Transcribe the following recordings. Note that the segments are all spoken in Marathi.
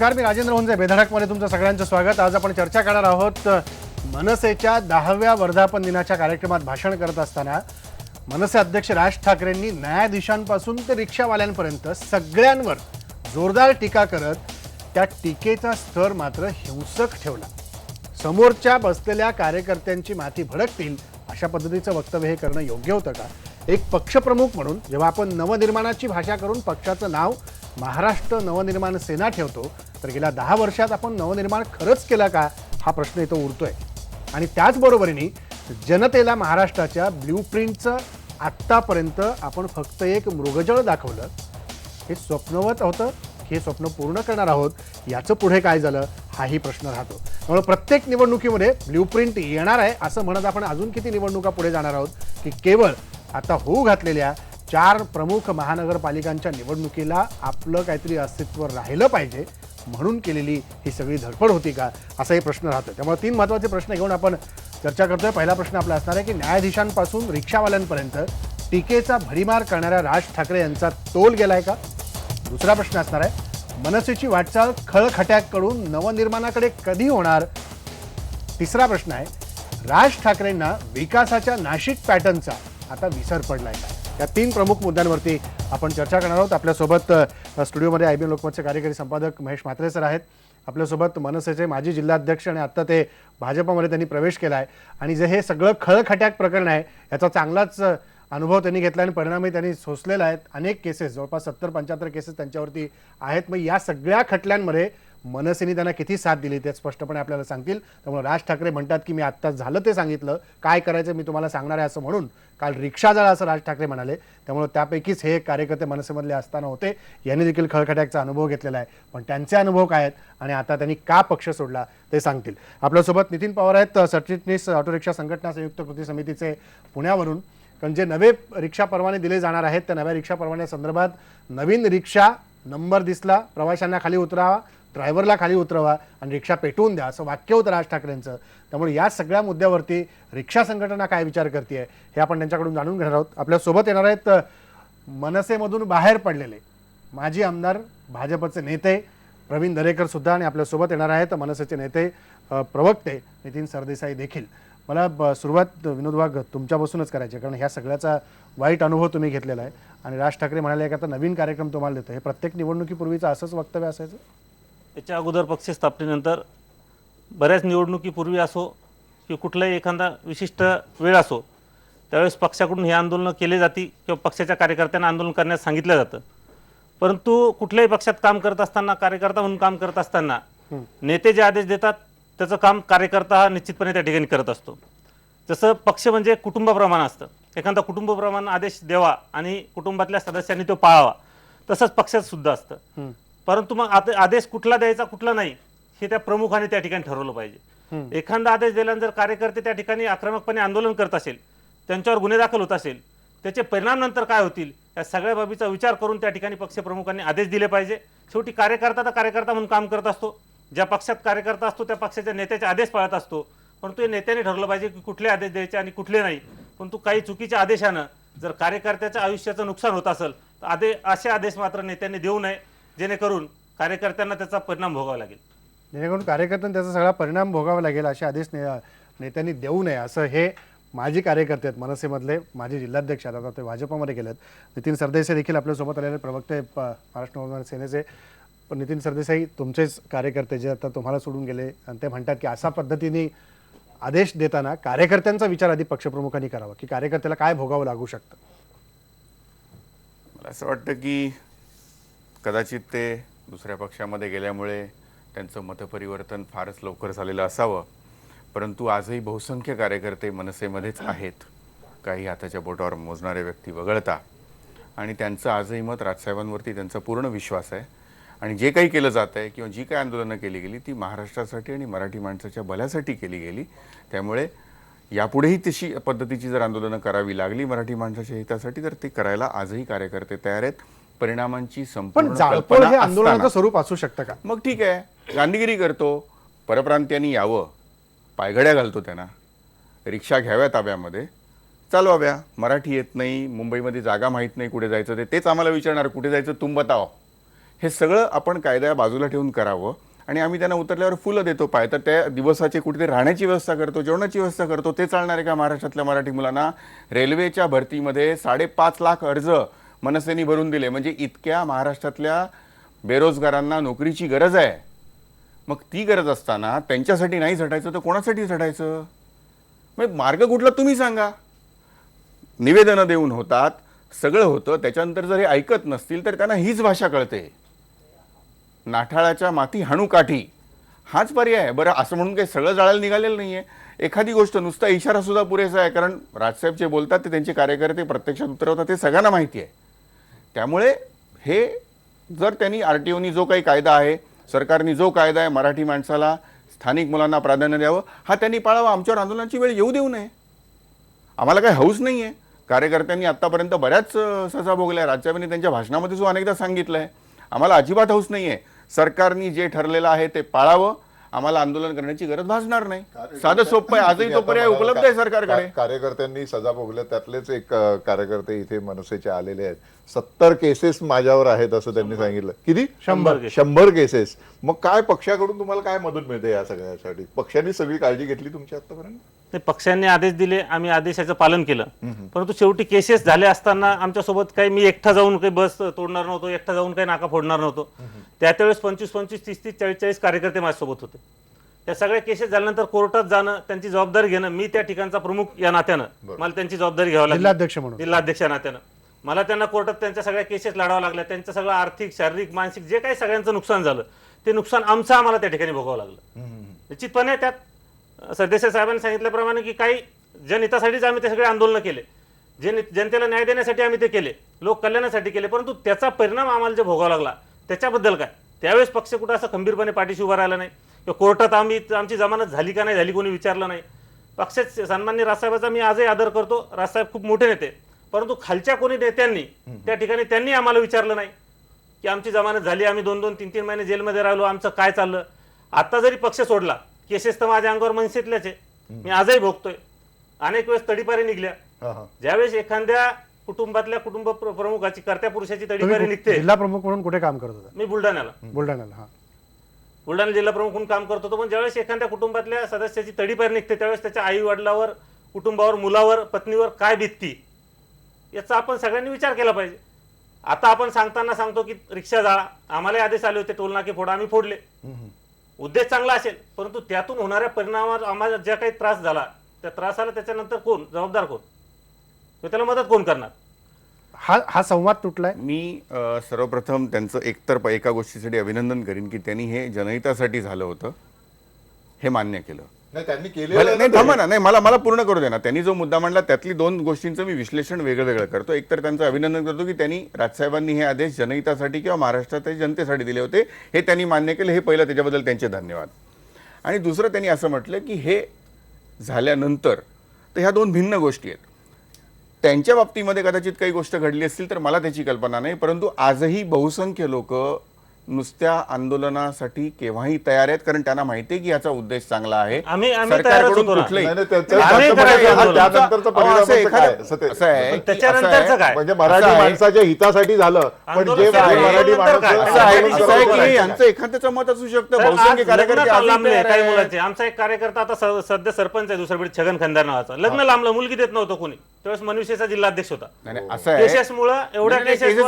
नमस्कार, मी राजेंद्र हुंजे. बेधडकमध्ये तुमचं सगळ्यांचं स्वागत. आज आपण चर्चा करणार आहोत मनसेच्या 10व्या वर्धापन दिनाच्या कार्यक्रमात भाषण करत असताना मनसे अध्यक्ष राज ठाकरेंनी न्यायाधीशांपासून ते रिक्षावाल्यांपर्यंत सगळ्यांवर जोरदार टीका करत त्या टीकेचा स्तर मात्र हिंसक ठेवला. समोरच्या बसलेल्या कार्यकर्त्यांची माथी भडकतील अशा पद्धतीचं वक्तव्य हे करणं योग्य होतं का? एक पक्षप्रमुख म्हणून जेव्हा आपण नवनिर्माणाची भाषा करून पक्षाचं नाव महाराष्ट्र नवनिर्माण सेना ठेवतो, तर गेल्या 10 वर्षात आपण नवनिर्माण खरंच केला का हा प्रश्न इथं उरतोय. आणि त्याचबरोबरीने जनतेला महाराष्ट्राच्या ब्ल्यूप्रिंटचं आत्तापर्यंत आपण फक्त एक मृगजळ दाखवलं. हे स्वप्नवत होतं, हे स्वप्न पूर्ण करणार आहोत, याचं पुढे काय झालं हाही प्रश्न राहतो. त्यामुळे प्रत्येक निवडणुकीमध्ये ब्ल्यूप्रिंट येणार आहे असं म्हणत आपण अजून किती निवडणुका पुढे जाणार आहोत की केवळ आता होऊ घातलेल्या 4 प्रमुख महानगरपालिकांच्या निवडणुकीला आपलं काहीतरी अस्तित्व राहिलं पाहिजे म्हणून केलेली ही सगळी धडपड होती का असाही प्रश्न राहतो. त्यामुळे 3 महत्त्वाचे प्रश्न घेऊन आपण चर्चा करतोय. पहिला प्रश्न आपला असणार आहे की न्यायाधीशांपासून रिक्षावाल्यांपर्यंत टीकेचा भडीमार करणाऱ्या राज ठाकरे यांचा तोल गेलाय का? दुसरा प्रश्न असणार आहे मनसेची वाटचाल खळखट्याकडून नवनिर्माणाकडे कधी होणार? तिसरा प्रश्न आहे राज ठाकरेंना विकासाच्या नाशिक पॅटर्नचा आता विसर पडलाय का? या 3 प्रमुख मुद्द्यांवरती आपण चर्चा करणार आहोत. आपल्यासोबत स्टुडिओमध्ये IBN लोकमतचे कार्यकारी संपादक महेश म्हात्रे सर आहेत. आपल्यासोबत मनसेचे माजी जिल्हाध्यक्ष आणि आता ते भाजपमध्ये त्यांनी प्रवेश केला आहे आणि जे हे सगळं खळखट्याक प्रकरण आहे याचा चांगलाच अनुभव त्यांनी घेतला आणि परिणामी त्यांनी सोसलेला आहेत. अनेक केसेस, जवळपास 70-75 केसेस त्यांच्यावरती आहेत. मग या सगळ्या खटल्यांमध्ये मनसेने त्यांना किती साथ दिली ते स्पष्टपणे आपल्याला सांगतील. त्यामुळे राज ठाकरे म्हणतात की मी आत्ता झालं ते सांगितलं, काय करायचं मी तुम्हाला सांगणार आहे असं म्हणून काल रिक्षा जळा असं राज ठाकरे म्हणाले. त्यामुळे त्यापैकीच हे कार्यकर्ते मनसेमधले असताना होते. यांनी देखील खळखट्याकचा अनुभव घेतलेला आहे. पण त्यांचे अनुभव काय आहेत आणि आता त्यांनी का पक्ष सोडला ते सांगतील. आपल्यासोबत नितीन पवार आहेत, सरचिटणीस ऑटो रिक्षा संघटना संयुक्त कृती समितीचे पुण्यावरून. कारण जे नवे रिक्षा परवाने दिले जाणार आहेत त्या नव्या रिक्षा परवान्यासंदर्भात नवीन रिक्षा नंबर दिसला, प्रवाशांना खाली उतरावा, ड्रायव्हरला खाली उतरवा आणि रिक्षा पेटवून द्या असं वाक्य होतं राज ठाकरेंचं. त्यामुळे या सगळ्या मुद्द्यावरती रिक्षा संघटना काय विचार करते हे आपण त्यांच्याकडून जाणून घेणार आहोत. आपल्यासोबत येणार आहेत मनसेमधून बाहेर पडलेले माजी आमदार भाजपचे नेते प्रवीण दरेकर सुद्धा आणि आपल्यासोबत येणार आहेत मनसेचे नेते प्रवक्ते नितीन सरदेसाई देखील. मला सुरुवात विनोद वाघ तुमच्यापासूनच करायची, कारण ह्या सगळ्याचा वाईट अनुभव तुम्ही घेतलेला आहे आणि राज ठाकरे म्हणाले की आता नवीन कार्यक्रम तुम्हाला देतो. हे प्रत्येक निवडणुकीपूर्वीचं असंच वक्तव्य असायचं? याच्या अगोदर पक्ष स्थापनेनंतर बऱ्याच निवडणुकीपूर्वी असो की कुठलाही एखादा विशिष्ट वेळ असो त्यावेळेस पक्षाकडून हे आंदोलनं केले जाती किंवा पक्षाच्या कार्यकर्त्यांना आंदोलन करण्यास सांगितलं जातं. परंतु कुठल्याही पक्षात काम करत असताना, कार्यकर्ता म्हणून काम करत असताना नेते जे आदेश देतात त्याचं काम कार्यकर्ता हा निश्चितपणे त्या ठिकाणी करत असतो. जसं पक्ष म्हणजे कुटुंबाप्रमाणे असतं, एखादा कुटुंबाप्रमाणे आदेश द्यावा आणि कुटुंबातल्या सदस्यांनी तो पाळावा, तसंच पक्षात सुद्धा असतं. परंतु मग आदेश कुठला द्यायचा कुठला नाही हे त्या प्रमुखाने त्या ठिकाणी ठरवलं पाहिजे. एखादा आदेश दिल्यानंतर जर कार्यकर्ते त्या ठिकाणी आक्रमकपणे आंदोलन करत असेल, त्यांच्यावर गुन्हे दाखल होत असेल, त्याचे परिणाम नंतर काय होतील या सगळ्या बाबीचा विचार करून त्या ठिकाणी पक्षप्रमुखांनी आदेश दिले पाहिजे. शेवटी कार्यकर्ता तर कार्यकर्ता म्हणून काम करत असतो, ज्या पक्षात कार्यकर्ता असतो त्या पक्षाच्या नेत्याचे आदेश पाळत असतो. परंतु हे नेत्याने ठरवलं पाहिजे की कुठले आदेश द्यायचे आणि कुठले नाही. परंतु काही चुकीच्या आदेशानं जर कार्यकर्त्याच्या आयुष्याचं नुकसान होत असेल तर असे आदेश मात्र नेत्यांनी देऊ नये, जेणेकरून कार्यकर्त्यांना त्याचा परिणाम भोगावा लागेल. जेणेकरून कार्यकर्त्यांना त्याचा सगळा परिणाम भोगावा लागेल असे आदेश नेत्यांनी देऊ नये असं हे माजी कार्यकर्ते आहेत मनसेमधले, माजी जिल्हाध्यक्ष आता ते भाजपमध्ये गेलेत. नितीन सरदेसाई देखील आपल्यासोबत आलेले प्रवक्ते महाराष्ट्र नवनिर्माण सेनेचे. पण नितीन सरदेसाई तुमचेच कार्यकर्ते जे आता तुम्हाला सोडून गेले आणि ते म्हणतात की अशा पद्धतीने आदेश देताना कार्यकर्त्यांचा विचार आधी पक्षप्रमुखांनी करावा की कार्यकर्त्याला काय भोगावं लागू शकतं. मला असं वाटतं की कदाचित ते दुसऱ्या पक्षामध्ये गेल्यामुळे त्यांचं मतपरिवर्तन फारच लवकर झालेलं असावं. परंतु आजही बहुसंख्य कार्यकर्ते मनसेमध्येच आहेत, काही हाताच्या बोटावर मोजणारे व्यक्ती वगळता. आणि त्यांचं आजही मत राजसाहेबांवरती त्यांचा पूर्ण विश्वास आहे. आणि जे काही केलं जात आहे किंवा जी काही आंदोलनं केली गेली ती महाराष्ट्रासाठी आणि मराठी माणसाच्या भल्यासाठी केली गेली. त्यामुळे यापुढेही तशी पद्धतीची जर आंदोलनं करावी लागली मराठी माणसाच्या हितासाठी तर ते करायला आजही कार्यकर्ते तयार आहेत. परिणामांची संपूर्ण जाळपोळ हे आंदोलनाचं स्वरूप असू शकतं का? मग ठीक आहे, गांधीगिरी करतो, परप्रांत्यांनी यावं, पायघड्या घालतो, त्यांना रिक्षा घ्याव्या ताब्यामध्ये, चालवाव्या. मराठी येत नाही, मुंबईमध्ये जागा माहीत नाही कुठे जायचं, तेच आम्हाला विचारणार कुठे जायचं तुम बताओ. हे सगळं आपण कायद्या बाजूला ठेवून करावं आणि आम्ही त्यांना उतरल्यावर फुलं देतो पाय तर त्या दिवसाची कुठेतरी राहण्याची व्यवस्था करतो, जेवणाची व्यवस्था करतो. ते चालणार आहे का महाराष्ट्रातल्या मराठी मुलांना? रेल्वेच्या भरतीमध्ये 5.5 लाख अर्ज मनसेनी भरून दिले, म्हणजे इतक्या महाराष्ट्रातल्या बेरोजगारांना नोकरीची गरज आहे. मग ती गरज असताना त्यांच्यासाठी नाही झटायचं तर कोणासाठी झटायचं? मग मार्ग कुठला तुम्ही सांगा. निवेदनं देऊन होतात, सगळं होतं, त्याच्यानंतर जर हे ऐकत नसतील तर त्यांना हीच भाषा कळते. नाठाळाच्या माती हाणू काठी हाच पर्याय आहे. बरं, असं म्हणून काही सगळं जाळायला निघालेलं नाही आहे. एखादी गोष्ट नुसता इशारा सुद्धा पुरेसा आहे, कारण राजसाहेब जे बोलतात ते त्यांचे कार्यकर्ते प्रत्यक्षात उतरवतात ते सगळ्यांना माहिती आहे. त्यामुळे हे जर त्यांनी RTOनी जो काही कायदा आहे, सरकारने जो कायदा आहे, मराठी माणसाला स्थानिक मुलांना प्राधान्य द्यावं हा त्यांनी पाळावा. आमच्यावर आंदोलनाची वेळ येऊ देऊ नये. आम्हाला काही हौस नाही आहे. कार्यकर्त्यांनी आत्तापर्यंत बऱ्याच सजा भोगल्या. राजसाहेबांनी त्यांच्या भाषणामध्ये सुद्धा अनेकदा सांगितलं आहे. आम्हाला अजिबात हौस नाही आहे. सरकारने जे ठरलेलं आहे ते पाळावं. आम्हाला आंदोलन करण्याची गरज भासणार नाही. साधं सोपं आहे. आजही तो पर्याय उपलब्ध आहे सरकारकडे. कार्यकर्त्यांनी सजा भोगल्या त्यातलेच एक कार्यकर्ते इथे मनसेचे आलेले आहेत. 70 केसेस माझ्यावर आहेत असं त्यांनी सांगितलं. किती? 100 केसेस. मग काय पक्षाकडून तुम्हाला काय मदत मिळते या सगळ्यासाठी? पक्षांनी सगळी काळजी घेतली तुमची आतापर्यंत? ते पक्षांनी आदेश दिले, आम्ही आदेशाचं पालन केलं. परंतु शेवटी केसेस झाले असताना आमच्यासोबत काही मी एकटा जाऊन काही बस तोडणार नव्हतो, एकटा जाऊन काही नाका फोडणार नव्हतो. त्यावेळेस 25-25, 30-30, 40-40 कार्यकर्ते माझ्यासोबत होते. त्या सगळ्या केसेस झाल्यानंतर कोर्टात जाणं, त्यांची जबाबदारी घेणं, मी त्या ठिकाणचा प्रमुख या नात्यानं मला त्यांची जबाबदारी घ्यावी लागली. जिल्हाध्यक्ष म्हणून, जिल्हाध्यक्ष या नात्यानं मला त्यांना कोर्टात त्यांच्या सगळ्या केसेस लढावं लागल्या. त्यांचं सगळं आर्थिक, शारीरिक, मानसिक जे काही सगळ्यांचं नुकसान झालं ते नुकसान आमचं आम्हाला त्या ठिकाणी भोगावं लागलं. निश्चितपणे त्यात सरदेसाई साहेबांनी सांगितल्याप्रमाणे की काही जनहितासाठीच आम्ही ते सगळे आंदोलन केले, जनतेला न्याय देण्यासाठी आम्ही ते केले, लोक कल्याणासाठी केले. परंतु त्याचा परिणाम आम्हाला जे भोगावा लागला त्याच्याबद्दल काय? त्यावेळेस पक्ष कुठं असं खंबीरपणे पाठीशी उभा राहिला नाही किंवा कोर्टात आमची जमानत झाली का नाही झाली कोणी विचारलं नाही. पक्षाचे सन्माननीय राजसाहेबांचा मी आजही आदर करतो. राजसाहेब खूप मोठे नेते, परंतु खालच्या कोणी नेत्यांनी त्या ठिकाणी त्यांनी आम्हाला विचारलं नाही की आमची जमानत झाली, आम्ही 2-2, 3-3 महिने जेलमध्ये राहिलो, आमचं काय चाललं. आता जरी पक्ष सोडला, केसेस तर माझ्या अंगावर मनसेतल्याच आहे, मी आजही भोगतोय. अनेक वेळेस तडीपारी निघल्या. ज्यावेळेस एखाद्या कुटुंबातल्या कुटुंब प्रमुखाची, कर्त्या पुरुषाची तडीपारी निघते. जिल्हा प्रमुख म्हणून कुठे काम करत होता? मी बुलढाण्याला जिल्हा प्रमुख म्हणून काम करत होतो. पण ज्यावेळेस एखाद्या कुटुंबातल्या सदस्याची तडीपारी निघते त्यावेळेस त्याच्या आई वडिलावर, कुटुंबावर, मुलावर, पत्नीवर काय बीतती याचा आपण सगळ्यांनी विचार केला पाहिजे. आता आपण सांगताना सांगतो की रिक्षा जाळा, आम्हाला आदेश आले होते टोलनाके फोडा, आम्ही फोडले. उद्देश चांगला असेल, परंतु त्यातून होणाऱ्या परिणामावर आम्हाला ज्या काही त्रास झाला त्या त्रासाला त्याच्यानंतर कोण जबाबदार, कोण त्याला मदत कोण करणार? हा संवाद तुटलाय. मी सर्वप्रथम त्यांचं एकतर एका गोष्टीसाठी अभिनंदन करीन की त्यांनी हे जनहितासाठी झालं होतं हे मान्य केलं. नाही त्यांनी नाही केलं. थांबा ना, नाही मला पूर्ण करू दे ना. त्यांनी जो मुद्दा मांडला त्यातली 2 गोष्टींचं मी विश्लेषण वेगळं वेगळं करतो. एकतर त्यांचं अभिनंदन करतो की त्यांनी राजसाहेबांनी हे आदेश जनहितासाठी किंवा महाराष्ट्रातील जनतेसाठी दिले होते, हे त्यांनी मान्य केलं, हे पहिलं, त्याच्याबद्दल त्यांचे धन्यवाद. आणि दुसरं त्यांनी असं म्हटलं की हे झाल्यानंतर तर ह्या 2 भिन्न गोष्टी आहेत. त्यांच्या बाबतीमध्ये कदाचित काही गोष्ट घडली असतील तर मला त्याची कल्पना नाही, परंतु आजही बहुसंख्य लोक नुसत्या आंदोलनासाठी केव्हाही तयार आहेत, कारण त्यांना माहिती आहे की याचा उद्देश चांगला आहे. सरकारकडून कुठलंही म्हणजे मराठी माणसाच्या हितासाठी झालं, पण जे मराठी माणसं यांचं एखाद्याचं मत असू शकतं. बहुसंख्य काही मुलाचे, आमचा एक कार्यकर्ता आता सध्या सरपंच आहे दुसरीकडे, छगन खंदार नावाचा, लग्न लांबलं, मुलगी देत नव्हतं कोणी, त्यावेळेस मनसेचा जिल्हाध्यक्ष होता. असं आहे केसेसमुळे एवढ्या केसेस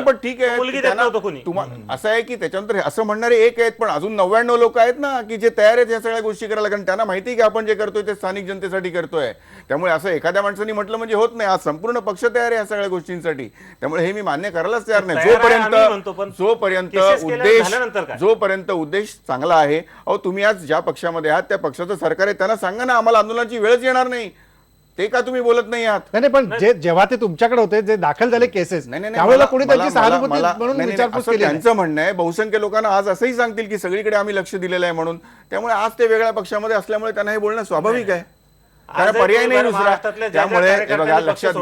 पण ठीक आहे, मुलगी देत नव्हतं कोणी. असं आहे की त्याच्यानंतर असं म्हणणारे एक आहेत, पण अजून 99 लोक आहेत ना की जे तयार आहेत या सगळ्या गोष्टी करायला, कारण त्यांना माहिती की आपण जे करतोय ते स्थानिक जनतेसाठी करतोय. त्यामुळे असं एखाद्या माणसाने म्हटलं म्हणजे होत नाही. आज संपूर्ण पक्ष तयार आहे या सगळ्या गोष्टींसाठी. त्यामुळे हे मी मान्य करायलाच तयार नाही जोपर्यंत उद्देश चांगला आहे. अहो तुम्ही आज ज्या पक्षामध्ये आहात त्या पक्षाचं सरकार आहे, त्यांना सांगा ना आम्हाला आंदोलनाची वेळच येणार नाही. ते का तुम्ही बोलत नाही आहात? नाही पण जेव्हा ते तुमच्याकडे होते, जे दाखल झाले केसेस, त्यावेळेला कोणी त्यांची सहानुभूती म्हणून विचारपूस केली. त्यांचं म्हणणं आहे बहुसंख्य लोकांना आज असंही सांगतील की सगळीकडे आम्ही लक्ष दिलेलं आहे म्हणून. त्यामुळे आज ते वेगळ्या पक्षामध्ये असल्यामुळे त्यांना हे बोलणं स्वाभाविक आहे, कारण पर्याय नाही दुसरा. त्यामुळे लक्षात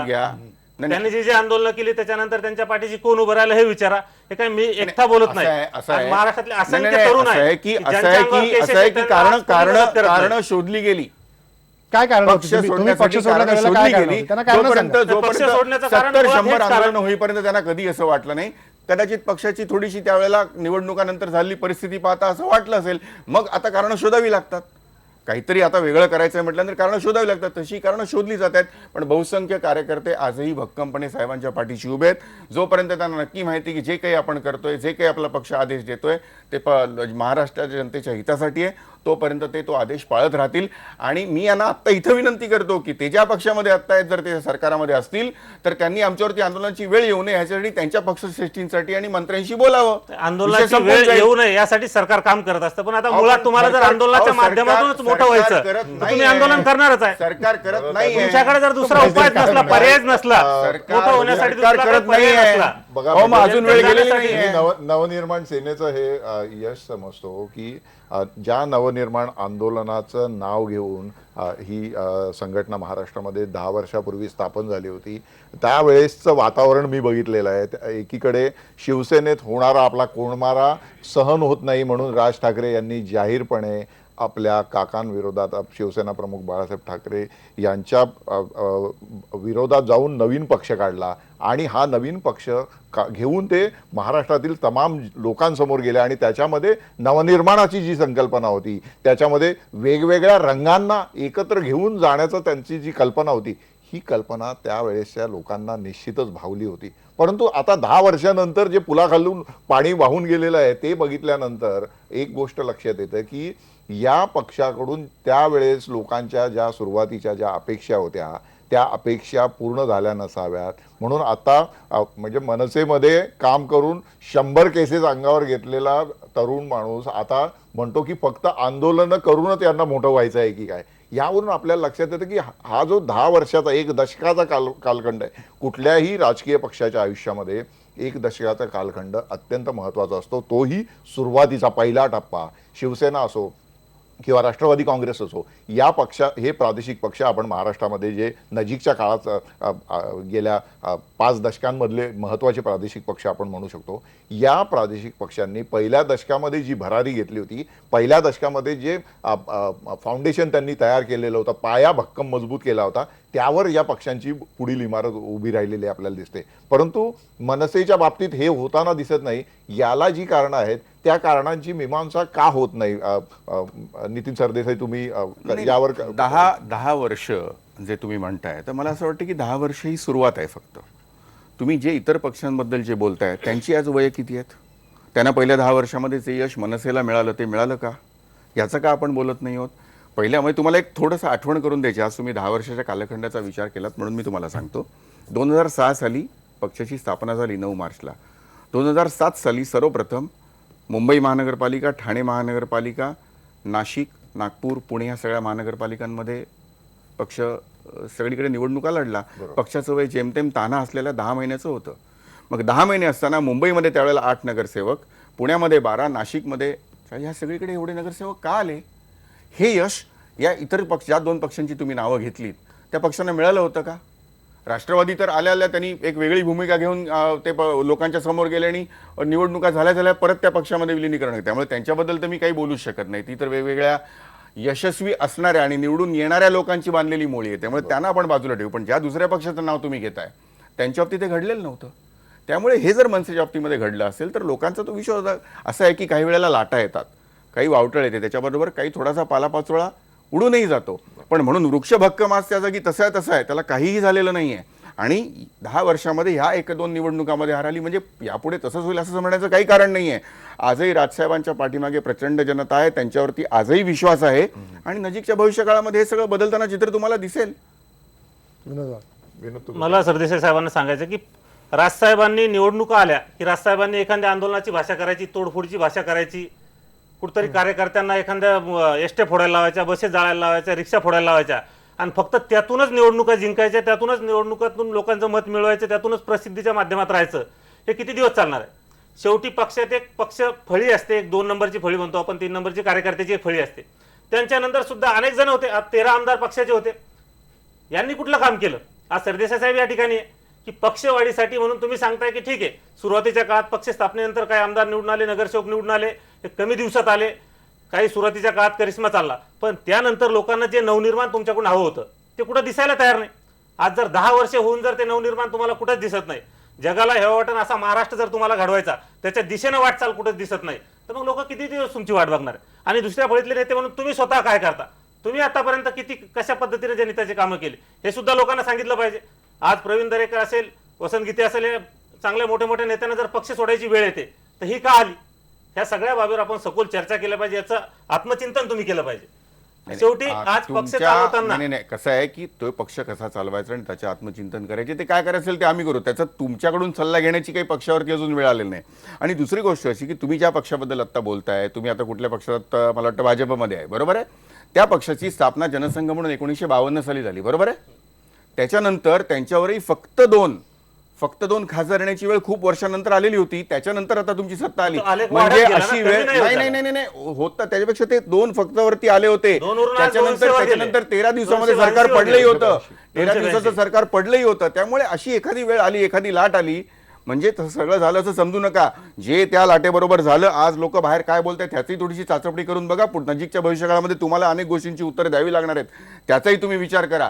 घ्या त्यांनी जे आंदोलन केली त्याच्यानंतर त्यांच्या पाठीशी कोण उभं राहिलं हे विचारा. हे काय मी एकटा बोलत नाही. महाराष्ट्रातले असंख्य तरुण आहे की कारण शोधली गेली. काय कारण पक्ष सोडण्यासाठी शोधली गेली. जोपर्यंत 70-100 आंदोलन होईपर्यंत त्यांना कधी असं वाटलं नाही. कदाचित पक्षाची थोडीशी त्यावेळेला निवडणुकानंतर झालेली परिस्थिती पाहता असं वाटलं असेल, मग आता कारणं शोधावी लागतात. काहीतरी आता वेगळं करायचं आहे म्हटल्यानंतर कारणं शोधावी लागतात, तशी कारणं शोधली जात आहेत. पण बहुसंख्य कार्यकर्ते आजही भक्कमपणे साहेबांच्या पाठीशी उभे आहेत. जोपर्यंत त्यांना नक्की माहिती की जे काही आपण करतोय, जे काही आपला पक्ष आदेश देतोय ते महाराष्ट्राच्या जनतेच्या हितासाठी आहे, तोपर्यंत ते तो आदेश पाळत राहतील. आणि मी यांना आत्ता इथं विनंती करतो की ते ज्या पक्षामध्ये आत्ता आहेत, जर ते सरकारामध्ये असतील तर त्यांनी आमच्यावरती आंदोलनाची वेळ येऊ नये ह्याच्यासाठी त्यांच्या पक्षश्रेष्ठींसाठी आणि मंत्र्यांशी बोलावं. आंदोलनाची विषय संपून वेळ जाईल. येऊ नये यासाठी सरकार काम करत असतं. पण आता अहो, मुळात तुम्हाला जर सरकार- आंदोलनाच्या अहो, सरकार- माध्यमातूनच मोठं सरकार व्हायचं करत तर तुम्ही नाहीये. आंदोलन करणारच आहे. सरकार करत नाहीये. तुमच्याकडे जर दुसरा उपाय नसला, पर्यायच नसला, सरकार- मोठं होण्यासाठी सरकार दुसरा करत काही पर्याय नाहीये. नसला, बघा, अहो, मग अजून वेळ गेलेली त्यासाठी- नाहीये. नवनिर्माण सेनेचं हे यश समजतो की ज्या नवनिर्माण आंदोलनाचं नाव घेऊन ही संघटना महाराष्ट्रामध्ये 10 वर्षापूर्वी स्थापन झाली होती, त्यावेळेसचं वातावरण मी बघितलेलं आहे. एकीकडे शिवसेनेत होणारा आपला कोंडमारा सहन होत नाही म्हणून राज ठाकरे यांनी जाहीरपणे आपल्या काकांविरोधात शिवसेना प्रमुख बाळासाहेब ठाकरे यांच्या विरोधात जाऊन नवीन पक्ष काढला आणि हा नवीन पक्ष घेऊन ते महाराष्ट्रातील तमाम लोकांसमोर गेले आणि त्याच्यामध्ये नवनिर्माणाची जी संकल्पना होती, त्याच्यामध्ये वेगवेगळ्या रंगांना एकत्र घेऊन जाण्याचं त्यांची जी कल्पना होती, ही कल्पना त्यावेळेसच्या लोकांना निश्चितच भावली होती. परंतु आता 10 वर्षानंतर जे पुलाखालून पाणी वाहून गेलेलं आहे ते बघितल्यानंतर एक गोष्ट लक्षात येते की या पक्षाकडून त्यावेळेस लोकांच्या ज्या सुरुवातीच्या ज्या अपेक्षा होत्या त्या अपेक्षा पूर्ण झाल्या नसाव्यात. म्हणून आता म्हणजे मनसेमध्ये काम करून 100 केसेस अंगावर घेतलेला तरुण माणूस आता म्हणतो की फक्त आंदोलनं करूनच यांना मोठं व्हायचं आहे की काय. यावरून आपल्याला लक्षात येतं की हा जो 10 वर्षाचा 1 दशकाचा कालखंड आहे, कुठल्याही राजकीय पक्षाच्या आयुष्यामध्ये 1 दशकाचा कालखंड अत्यंत महत्त्वाचा असतो. तोही सुरुवातीचा पहिला टप्पा. शिवसेना असो किंवा राष्ट्रवादी काँग्रेस असो, या हे प्रादेशिक पक्ष आपण महाराष्ट्रामध्ये जे नजीकच्या काळात गेल्या 5 दशकांमधले महत्त्वाचे प्रादेशिक पक्ष आपण म्हणू शकतो. या प्रादेशिक पक्षांनी पहिल्या दशकामध्ये जी भरारी घेतली होती, पहिल्या दशकामध्ये जे फाउंडेशन त्यांनी तयार केलेलं होतं, पाया भक्कम मजबूत केला होता, त्यावर या पक्षांची पुढील इमारत उभी राहिलेली आपल्याला दिसते. परंतु मनसेच्या बाबतीत हे होताना दिसत नाही. याला जी कारणं आहेत त्या कारणांची मीमांसा का होत नाही? नितीन सरदेसाई, तुम्ही यावर 10 वर्ष जे तुम्ही म्हणताय, तर मला असं वाटतं की 10 वर्ष ही सुरुवात आहे फक्त. तुम्ही जे इतर पक्षांबद्दल जे बोलताय त्यांची आज वय किती आहेत? त्यांना पहिल्या 10 वर्षामध्ये जे यश मनसेला मिळालं ते मिळालं का, याचं का आपण बोलत नाही आहोत? पहिल्यामुळे तुम्हाला एक थोडंसं आठवण करून द्यायची. आज तुम्ही 10 वर्षाच्या कालखंडाचा विचार केलात म्हणून मी तुम्हाला सांगतो. 2006 साली पक्षाची स्थापना झाली 9 मार्चला. 2007 साली सर्वप्रथम मुंबई महानगरपालिका, ठाणे महानगरपालिका, नाशिक, नागपूर, पुणे या सगळ्या महानगरपालिकांमध्ये पक्ष सगळीकडे निवडणुका लढला. पक्षाचं वय जेमतेम तान्हा असलेल्या 10 महिन्याचं होतं. मग 10 महिने असताना मुंबईमध्ये त्यावेळेला 8 नगरसेवक, पुण्यामध्ये 12, नाशिकमध्ये ह्या सगळीकडे एवढे नगरसेवक का आले? हे यश या इतर पक्ष, ज्या 2 पक्षांची तुम्ही नावं घेतलीत त्या पक्षांना मिळालं होतं का? राष्ट्रवादी तर आल्या त्यांनी एक वेगळी भूमिका घेऊन ते लोकांच्या समोर गेले आणि निवडणुका झाल्या परत त्या पक्षामध्ये विलिनीकरण. त्यामुळे त्यांच्याबद्दल तर मी काही बोलूच शकत नाही. ती तर वेगवेगळ्या यशस्वी असणाऱ्या आणि निवडून येणाऱ्या लोकांची बांधलेली मोळी आहे. त्यामुळे त्यांना आपण बाजूला ठेवू. पण ज्या दुसऱ्या पक्षाचं नाव तुम्ही घेताय त्यांच्या बाबतीत ते घडलेलं नव्हतं. त्यामुळे हे जर मनसेच्या बाबतीमध्ये घडलं असेल तर लोकांचा तो विश्वास असा आहे की काही वेळेला लाटा येतात, काही वावटळ येते, त्याच्याबरोबर काही थोडासा पालापाचोळा उडूनही जातो. पण म्हणून वृक्षभक्कम आज त्या जागी तसा आहे, त्याला काहीही झालेलं नाही आहे. आणि 10 वर्षामध्ये ह्या 1-2 निवडणुकामध्ये हार आली म्हणजे यापुढे तसंच होईल असं म्हणण्याचं काही कारण नाही आहे. आजही राजसाहेबांच्या पाठीमागे प्रचंड जनता आहे, त्यांच्यावरती आजही विश्वास आहे आणि नजीकच्या भविष्यकाळामध्ये हे सगळं बदलताना चित्र तुम्हाला दिसेल. मला सरदेसाई साहेबांना सांगायचं की राजसाहेबांनी निवडणुका आल्या की राजसाहेबांनी एखाद्या आंदोलनाची भाषा करायची, तोडफोडची भाषा करायची, कुठतरी कार्यकर्त्यांना एखाद्या एसट्या फोडायला लावायच्या, बसेस जाळायला लावायच्या, रिक्षा फोडायला लावायच्या आणि फक्त त्यातूनच निवडणुका जिंकायच्या, त्यातूनच निवडणुकातून लोकांचं मत मिळवायचं, त्यातूनच प्रसिद्धीच्या माध्यमात राहायचं. हे किती दिवस चालणार आहे? शेवटी पक्षात एक पक्ष फळी असते, एक 2 नंबरची फळी म्हणतो आपण, 3 नंबरची कार्यकर्त्याची एक फळी असते. त्यांच्यानंतर सुद्धा अनेक जण होते. 13 आमदार पक्षाचे होते. यांनी कुठलं काम केलं? आज सरदेसाई साहेब या ठिकाणी आहे की पक्षवाढीसाठी म्हणून तुम्ही सांगताय की ठीक आहे, सुरुवातीच्या काळात पक्ष स्थापनेनंतर काही आमदार निवडून आले, नगरसेवक निवडून आले, हे कमी दिवसात आले, काही सुरुवातीच्या काळात करिश्मा चालला, पण त्यानंतर लोकांना जे नवनिर्माण तुमच्याकडून हवं होतं ते कुठं दिसायला तयार नाही. आज जर 10 वर्ष होऊन जर ते नवनिर्माण तुम्हाला कुठंच दिसत नाही जगाला हेवा वाटण असा महाराष्ट्र जर तुम्हाला घडवायचा, त्याच्या दिशेनं वाटचाल कुठेच दिसत नाही, तर मग लोक किती दिवस तुमची वाट बघणार? आणि दुसऱ्या फळीतले नेते म्हणून तुम्ही स्वतः काय करता? तुम्ही आतापर्यंत किती कशा पद्धतीने जनहिताची कामं केली हे सुद्धा लोकांना सांगितलं पाहिजे. आज प्रवीण दरेकर असेल, वसंत गीते असेल, हे चांगल्या मोठ्या मोठ्या नेत्यांना जर पक्ष सोडायची वेळ येते तर ही का आली? ह्या सगळ्या बाबीवर आपण सखोल चर्चा केली पाहिजे, याचं आत्मचिंतन तुम्ही केलं पाहिजे. शेवटी आज पक्ष चालवताना नाही कसं आहे की तो पक्ष कसा चालवायचा आणि त्याचे आत्मचिंतन करायचे, ते काय करायचं ते आम्ही करू. त्याचा तुमच्याकडून सल्ला घेण्याची काही पक्षावरती अजून वेळ आलेली नाही. आणि दुसरी गोष्ट अशी की तुम्ही ज्या पक्षाबद्दल आता बोलताय, तुम्ही आता कुठल्या पक्षात, मला वाटतं भाजपमध्ये आहे, बरोबर आहे? त्या पक्षाची स्थापना जनसंघ म्हणून 1952 साली झाली, बरोबर आहे? त्याच्यानंतर त्यांच्यावरही फक्त दोन खासदार येण्याची वेळ खूप वर्षानंतर आलेली होती. त्याच्यानंतर आता तुमची सत्ता आली, तो आलेख म्हणजे वाढत गेला ना, अशी कमी वेळ नाही होत नाही होता. त्याच्यापेक्षा ते 2 फक्त वरती आले होते. 2 वरून आज 200 वर गेले. त्याच्यानंतर 13 दिवसामध्ये 282 सरकार पडलंही होतं. 282. 13 दिवसाचं सरकार पडलंही होतं. त्यामुळे अशी एखादी वेळ आली, एखादी लाट आली, म्हणजे तसं सगळं झालं असं समजू नका. जे त्या लाटेबरोबर झालं, आज लोक बाहेर काय बोलतायत त्याची थोडीशी चाचपणी करून बघा. नजीकच्या भविष्यकाळामध्ये तुम्हाला अनेक गोष्टींची उत्तरं द्यावी लागणार आहेत, त्याचाही तुम्ही विचार करा.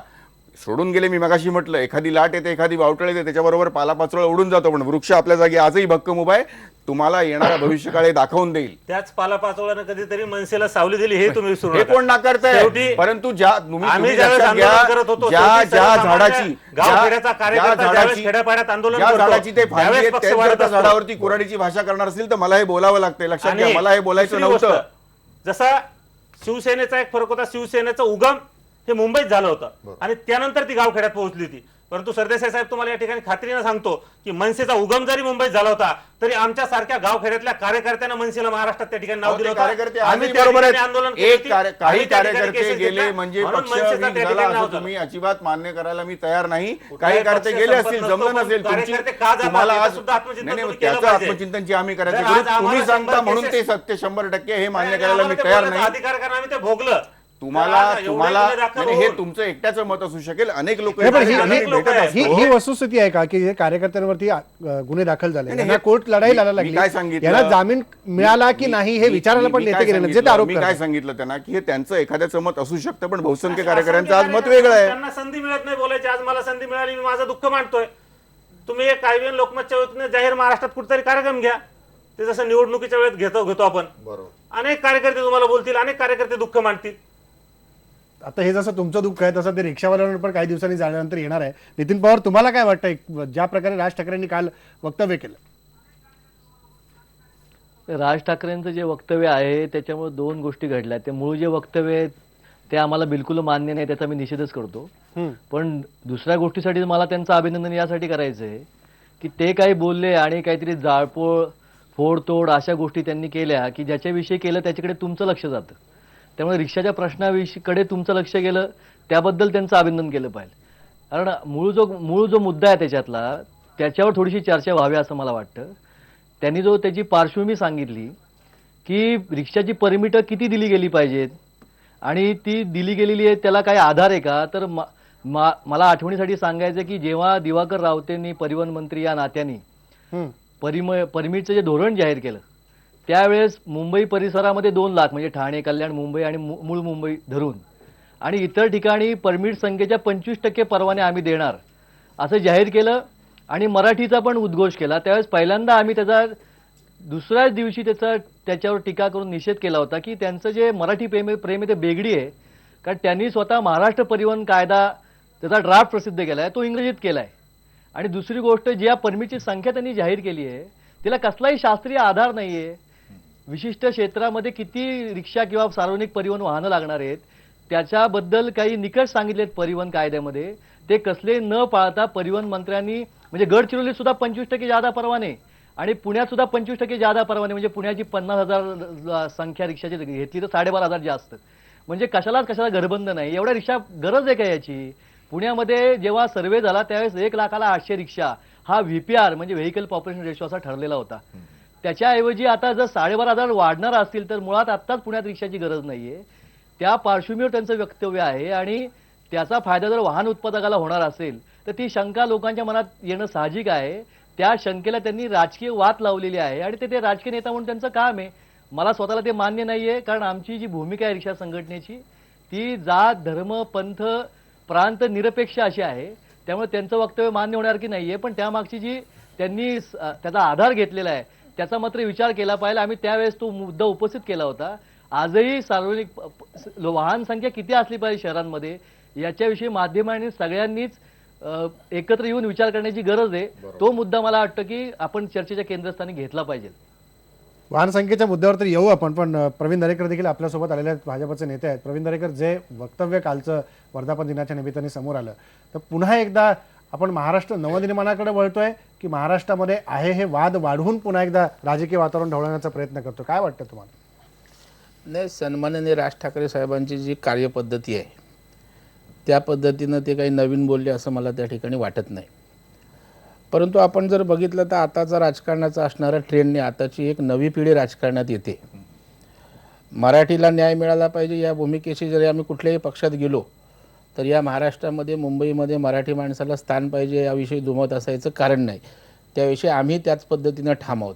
सोडून गेले, मी मगाशी म्हटलं, एखादी लाट येते, एखादी वावटळ येते, त्याच्याबरोबर पालापाचोळा उडून जातो, पण वृक्ष आपल्या जागी आजही भक्कम उभा आहे. तुम्हाला येणारा भविष्यकाळ हे दाखवून देईल. त्याच पालापाचोळ्यानं कधीतरी मनसेला सावली दिली, हे तुम्ही विसरू हे नका. कोण नाकारताय? शेवटी परंतु ज्या तुम्ही आम्ही ज्यावेळेस लक्षात घ्या, आंदोलन करत होतो, ज्या शेवटी ज्या सर्वसामान्य झाडाची गावखेड्याचा कार्यकर्ता ज्यावेळेस खेड्यापाड्यात आंदोलन ज्या करतो, झाडाची ते फांदी त्यावेळेस आहे, पक्ष त्याच जर वाढत त्या असतो. झाडावरती कुऱ्हाडीची भाषा करणार असेल तर मला हे बोलावं लागतंय. लक्षात घ्या, आणि मला हे बोलायचं दुसरी गोष्ट, नव्हतं. जसा शिवसेनेचा एक फरक होता, शिवसेनेचा उगम हे मुंबईत झालं होतं आणि त्यानंतर ती गावखेड्यात पोहोचली होती. परंतु सरदेसाई साहेब, तुम्हाला या ठिकाणी खात्रीनं सांगतो की मनसेचा उगम जरी मुंबईत झाला होता तरी आमच्या सारख्या गावखेड्यातल्या कार्यकर्त्यांना मनसेला महाराष्ट्रात त्या ठिकाणी नाव दिलं कार्यकर्ते होतं. आम्ही आजही त्या बरोबर ठिकाणी आहेत. आंदोलन केली एक होती. काही आम्ही त्या ठिकाणी कार्यकर्ते केसेस गेले घेतल्या. म्हणजे म्हणून पक्ष मनसेचा वीक त्या झाला ठिकाणी नाव असं होतं. तुम्ही अजिबात मान्य करायला मी तयार नाही. काही कुठलाही कार्यकर्ते पक्ष गेले संपत असतील, नसतो, जमलं पण नसेल तुमची, कार्यकर्ते का जातात तुम्हाला याचं आज सुद्धा आत्मचिंतन नाही तुम्ही केलं त्याचं पाहिजे. आत्मचिंतनची आम्ही करायचं जर करू. आज आम्हाला तुम्ही सांगता 100 म्हणून ते केसेस- सत्य 100% हे मान्य आणि करायला मी आम्हाला ते तयार बोलायचा नाही. अधिकार, कारण आम्ही ते भोगलं. तुम्हाला आज एवढे तुम्हाला गुन्हे दाखल नाही, हे होऊन- तुमचं एकट्याचं मत असू शकेल. अनेक लोक नाही, पण ही- अनेक लोकं आहेत. ही वस्तुस्थिती आहे का की हे कार्यकर्त्यांवरती गुन्हे दाखल झाले, नाही, यांना हे- कोर्ट लढाई मी- लढायला मी काय सांगितलं? यांना जामीन मिळाला की नाही हे विचारायला पण नेते गेले नाही, जे ते आरोप मी काय करतात. सांगितलं त्यांना की हे त्यांचं एखाद्याचं मत असू शकतं, पण बहुसंख्य असंख्य कार्यकर्त्यांचं आज मत कार्यकर्ते वेगळं आहे. त्यांना संधी मिळत नाही बोलायची. आज मला संधी मिळाली, मी माझं दुःख मांडतोय. तुम्ही एक कायदेन लोकमतच्या वतीने जाहीर महाराष्ट्रात कुठेतरी कार्यक्रम घ्या, ते जसं निवडणुकीच्या वेळेत घेतो आपण. बरोबर. अनेक कार्यकर्ते तुम्हाला बोलतील, अनेक कार्यकर्ते दुःख मांडतील. आता हे जसं तुमचं दुःख आहे तसं ते रिक्षावाल्यांवर पण काही दिवसांनी झाल्यानंतर येणार आहे. नितीन पवार, तुम्हाला काय वाटतं ज्या प्रकारे राज ठाकरेंनी काल वक्तव्य केलं? राज ठाकरेंचं जे वक्तव्य आहे त्याच्यामुळे 2 गोष्टी घडल्या. ते मूळ जे वक्तव्य आहे ते आम्हाला बिलकुल मान्य नाही, त्याचा मी निषेधच करतो. पण दुसऱ्या गोष्टीसाठी मला त्यांचं अभिनंदन यासाठी करायचं आहे की ते काही बोलले आणि काहीतरी जाळपोळ, फोडतोड अशा गोष्टी त्यांनी केल्या की ज्याच्याविषयी केलं त्याच्याकडे तुमचं लक्ष जातं. त्यामुळे रिक्षाच्या प्रश्नाविषयीकडे तुमचं लक्ष गेलं, त्याबद्दल त्यांचं अभिनंदन केलं पाहिजे. कारण मूळ जो मुद्दा आहे त्याच्यातला, त्याच्यावर थोडीशी चर्चा व्हावी असं मला वाटतं. त्यांनी त्याची पार्श्वभूमी सांगितली की रिक्षाची परमिटं किती दिली गेली पाहिजेत आणि ती दिली गेलेली आहे त्याला काही आधार आहे का? तर मला आठवणीसाठी सांगायचं की जेव्हा दिवाकर रावतेंनी परिवहन मंत्री या नात्याने परमिटचं जे धोरण जाहीर केलं त्यावेळेस मुंबई परिसरामध्ये 2 लाख म्हणजे ठाणे, कल्याण, मुंबई आणि मूळ मुंबई धरून आणि इतर ठिकाणी परमिट संख्येच्या 25% परवाने आम्ही देणार असं जाहीर केलं आणि मराठीचा पण उद्घोष केला. त्यावेळेस पहिल्यांदा आम्ही त्याचा दुसऱ्याच दिवशी त्याच्यावर टीका करून निषेध केला होता की त्यांचं जे मराठी प्रेम आहे ते बेगडी आहे. कारण त्यांनी स्वतः महाराष्ट्र परिवहन कायदा त्याचा ड्राफ्ट प्रसिद्ध केला आहे, तो इंग्रजीत केला आहे. आणि दुसरी गोष्ट, जी या परमिटची संख्या त्यांनी जाहीर केली आहे तिला कसलाही शास्त्रीय आधार नाही आहे. विशिष्ट क्षेत्रामध्ये किती रिक्षा किंवा सार्वजनिक परिवहन वाहनं लागणार आहेत त्याच्याबद्दल काही निकष सांगितलेत परिवहन कायद्यामध्ये, ते कसले न पाळता परिवहन मंत्र्यांनी म्हणजे गडचिरोलीत सुद्धा 25% जादा परवाने आणि पुण्यात सुद्धा 25% जादा परवाने, म्हणजे पुण्याची 50,000 संख्या रिक्षाची घेतली तर 12,500 जास्त. म्हणजे कशाला घरबंद नाही. एवढ्या रिक्षा गरज आहे का याची? पुण्यामध्ये जेव्हा सर्व्हे झाला त्यावेळेस 1,08,000 रिक्षा हा VPR म्हणजे व्हेकल पॉप्युलेशन रेशो असा ठरलेला होता. त्याच्याऐवजी आता जर 12,500 वाढणार असतील तर मुळात आत्ताच पुण्यात रिक्षाची गरज नाहीये. त्या पार्श्वभूमीवर त्यांचं वक्तव्य आहे आणि त्याचा फायदा जर वाहन उत्पादकाला होणार असेल तर ती शंका लोकांच्या मनात येणं साहजिक आहे. त्या शंकेला त्यांनी राजकीय वात लावलेली आहे आणि ते राजकीय नेता म्हणून त्यांचं काम आहे. मला स्वतःला ते मान्य नाहीये, कारण आमची जी भूमिका आहे रिक्षा संघटनेची ती जात, धर्म, पंथ, प्रांत निरपेक्ष अशी आहे. त्यामुळे त्यांचं वक्तव्य मान्य होणार की नाहीये, पण त्यामागची जी त्यांनी त्याचा आधार घेतलेला आहे त्याचा मात्र विचार केला पाहिजे. आम्ही त्यावेळेस तो मुद्दा उपस्थित केला होता. आजही सार्वजनिक वाहन संख्या किती असली पाहिजे शहरांमध्ये याच्याविषयी माध्यमांनी सगळ्यांनीच एकत्र येऊन विचार करण्याची गरज आहे. तो मुद्दा मला वाटतं की आपण चर्चेच्या केंद्रस्थानी घेतला पाहिजे. वाहन संख्येच्या मुद्द्यावर तर येऊ आपण, पण प्रवीण दरेकर देखील आपल्यासोबत आलेले आहेत, भाजपचे नेते आहेत. प्रवीण दरेकर, जे वक्तव्य कालचं वर्धापन दिनाच्या निमित्ताने समोर आलं, तर पुन्हा एकदा आपण महाराष्ट्र नवनिर्माणाकडे वळतोय की महाराष्ट्रामध्ये आहे हे वाद वाढवून पुन्हा एकदा राजकीय वातावरण ढवळण्याचा प्रयत्न करतो? काय वाटतं तुम्हाला? नाही, सन्माननीय राज ठाकरे साहेबांची जी कार्यपद्धती आहे त्या पद्धतीनं ते काही नवीन बोलले असं मला त्या ठिकाणी वाटत नाही. परंतु आपण जर बघितलं तर आताचा राजकारणाचा असणारा ट्रेंडने आताची एक नवी पिढी राजकारणात येते. मराठीला न्याय मिळाला पाहिजे या भूमिकेशी जरी आम्ही कुठल्याही पक्षात गेलो तर या महाराष्ट्रामध्ये मुंबईमध्ये मराठी माणसाला स्थान पाहिजे याविषयी दुमत असायचं कारण नाही. त्याविषयी आम्ही त्याच पद्धतीनं ठाम आहोत.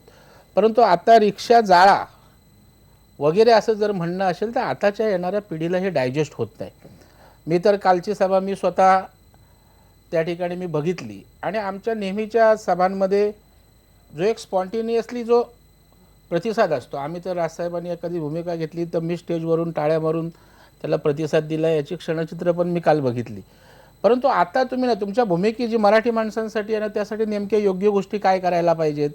परंतु आता रिक्षा जाळा वगैरे असं जर म्हणणं असेल तर आताच्या येणाऱ्या पिढीला हे डायजेस्ट होत नाही. मी तर कालची सभा मी स्वतः त्या ठिकाणी मी बघितली आणि आमच्या नेहमीच्या सभांमध्ये जो एक स्पॉन्टेनियसली जो प्रतिसाद असतो, आम्ही तर राजसाहेबांनी एखादी भूमिका घेतली तर मी स्टेजवरून टाळ्या मारून त्याला प्रतिसाद दिला याची क्षणचित्र पण मी काल बघितली. परंतु आता तुम्ही ना तुमच्या भूमिकी जी मराठी माणसांसाठी आहे ना त्यासाठी नेमक्या योग्य गोष्टी काय करायला पाहिजेत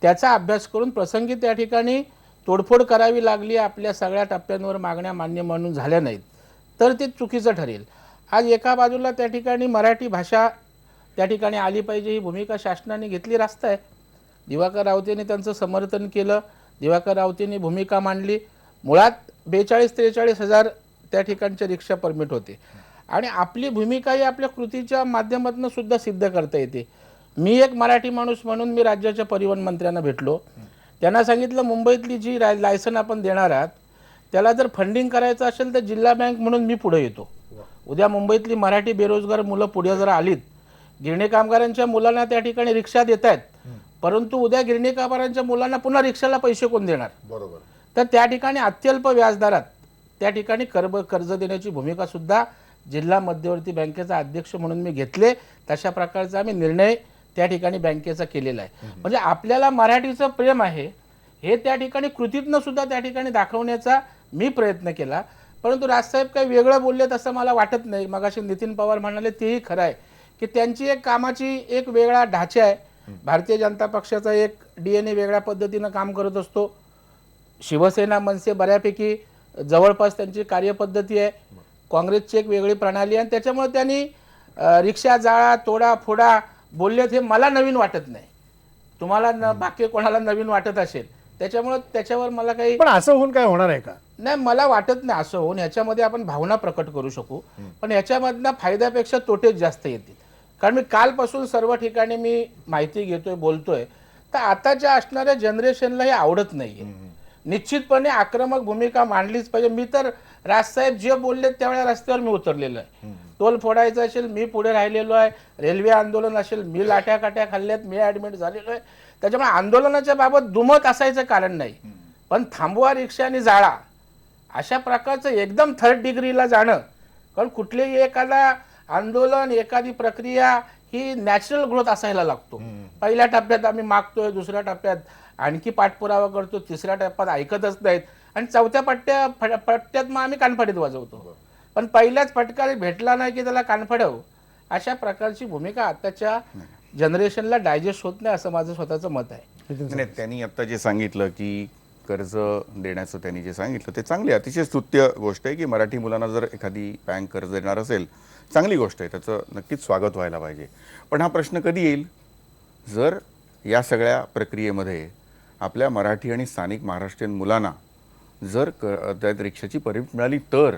त्याचा अभ्यास करून प्रसंगी त्या ठिकाणी तोडफोड करावी लागली, आपल्या सगळ्या टप्प्यांवर मागण्या मान्य म्हणून झाल्या नाहीत तर ते चुकीचं ठरेल. आज एका बाजूला त्या ठिकाणी मराठी भाषा त्या ठिकाणी आली पाहिजे ही भूमिका शासनाने घेतली, रास्त आहे. दिवाकर रावतेंनी त्यांचं समर्थन केलं, दिवाकर रावतेंनी भूमिका मांडली. मुळात 42-43 हजार त्या ठिकाणच्या रिक्षा परमिट होते आणि आपली भूमिका ही आपल्या कृतीच्या माध्यमातून सुद्धा सिद्ध करता येते. मी एक मराठी माणूस म्हणून मी राज्याच्या परिवहन मंत्र्यांना भेटलो. त्यांना सांगितलं मुंबईतली जी लायसन आपण देणार आहात त्याला जर फंडिंग करायचं असेल तर जिल्हा बँक म्हणून मी पुढे येतो. उद्या मुंबईतली मराठी बेरोजगार मुलं पुढे जर आलीत, गिरणी कामगारांच्या मुलांना त्या ठिकाणी रिक्षा देत आहेत, परंतु उद्या गिरणी कामगारांच्या मुलांना पुन्हा रिक्षाला पैसे कोण देणार? बरोबर. तर त्या ठिकाणी अत्यल्प व्याजदरात त्या ठिकाणी कर्ज देण्याची भूमिका सुद्धा जिल्हा मध्यवर्ती बँकेचा अध्यक्ष म्हणून मी घेतले. तशा प्रकारचा आम्ही निर्णय त्या ठिकाणी बँकेचा केलेला आहे. म्हणजे आपल्याला मराठीचं प्रेम आहे हे त्या ठिकाणी कृतीतनं सुद्धा त्या ठिकाणी दाखवण्याचा मी प्रयत्न केला. परंतु राजसाहेब काही वेगळं बोललेत असं मला वाटत नाही. मगाशी नितीन पवार म्हणाले तेही खरं आहे की त्यांची एक कामाची एक वेगळा ढाचा आहे. भारतीय जनता पक्षाचा एक DNA वेगळ्या पद्धतीनं काम करत असतो. शिवसेना मनसे बऱ्यापैकी जवळपास त्यांची कार्यपद्धती आहे. काँग्रेसची एक वेगळी प्रणाली आहे आणि त्याच्यामुळे त्यांनी रिक्षा जाळा तोडा फोडा बोललेत हे मला नवीन वाटत नाही. तुम्हाला बाकी कोणाला नवीन वाटत असेल त्याच्यामुळे त्याच्यावर मला काही पण असं होऊन काय होणार आहे का? नाही, मला वाटत नाही असं होऊन. ह्याच्यामध्ये आपण भावना प्रकट करू शकू पण ह्याच्यामधनं फायद्यापेक्षा तोटेच जास्त येतील. कारण मी कालपासून सर्व ठिकाणी मी माहिती घेतोय बोलतोय तर आताच्या असणाऱ्या जनरेशनला हे आवडत नाहीये. निश्चितपणे आक्रमक भूमिका मांडलीच पाहिजे. मी तर राजसाहेब जे बोलले त्यावेळेला रस्त्यावर मी उतरलेलो आहे. टोल फोडायचं असेल मी पुढे राहिलेलो आहे, रेल्वे आंदोलन असेल मी लाट्या काट्या खाल्ल्यात, मी ॲडमिट झालेलो आहे. त्याच्यामुळे आंदोलनाच्या बाबत दुमत असायचं कारण नाही. पण थांबवा रिक्षा आणि जाळा अशा प्रकारचं एकदम थर्ड डिग्रीला जाणं, कारण कुठलेही एखादा आंदोलन एखादी प्रक्रिया ही नॅचरल ग्रोथ असायला लागतो. पहिल्या टप्प्यात आम्ही मागतोय, दुसऱ्या टप्प्यात आणखी पाठपुरावा करतो, तिसऱ्या टप्प्यात ऐकतच नाहीत आणि चौथ्या पट्ट्यात मग आम्ही कानफडीत वाजवतो. पण पहिल्याच फटका भेटला नाही की त्याला कानफडव, अशा प्रकारची भूमिका आताच्या जनरेशनला डायजेस्ट होत नाही असं माझं स्वतःचं मत आहे. नाही, त्यांनी आता जे सांगितलं की कर्ज देण्याचं त्यांनी जे सांगितलं ते चांगली अतिशय स्तुत्य गोष्ट आहे की मराठी मुलांना जर एखादी बँक कर्ज देणार असेल चांगली गोष्ट आहे, त्याचं नक्कीच स्वागत व्हायला पाहिजे. पण हा प्रश्न कधी येईल जर या सगळ्या प्रक्रियेमध्ये आपल्या मराठी आणि स्थानिक महाराष्ट्रीयन मुलांना जर त्यात रिक्षाची परमिट मिळाली तर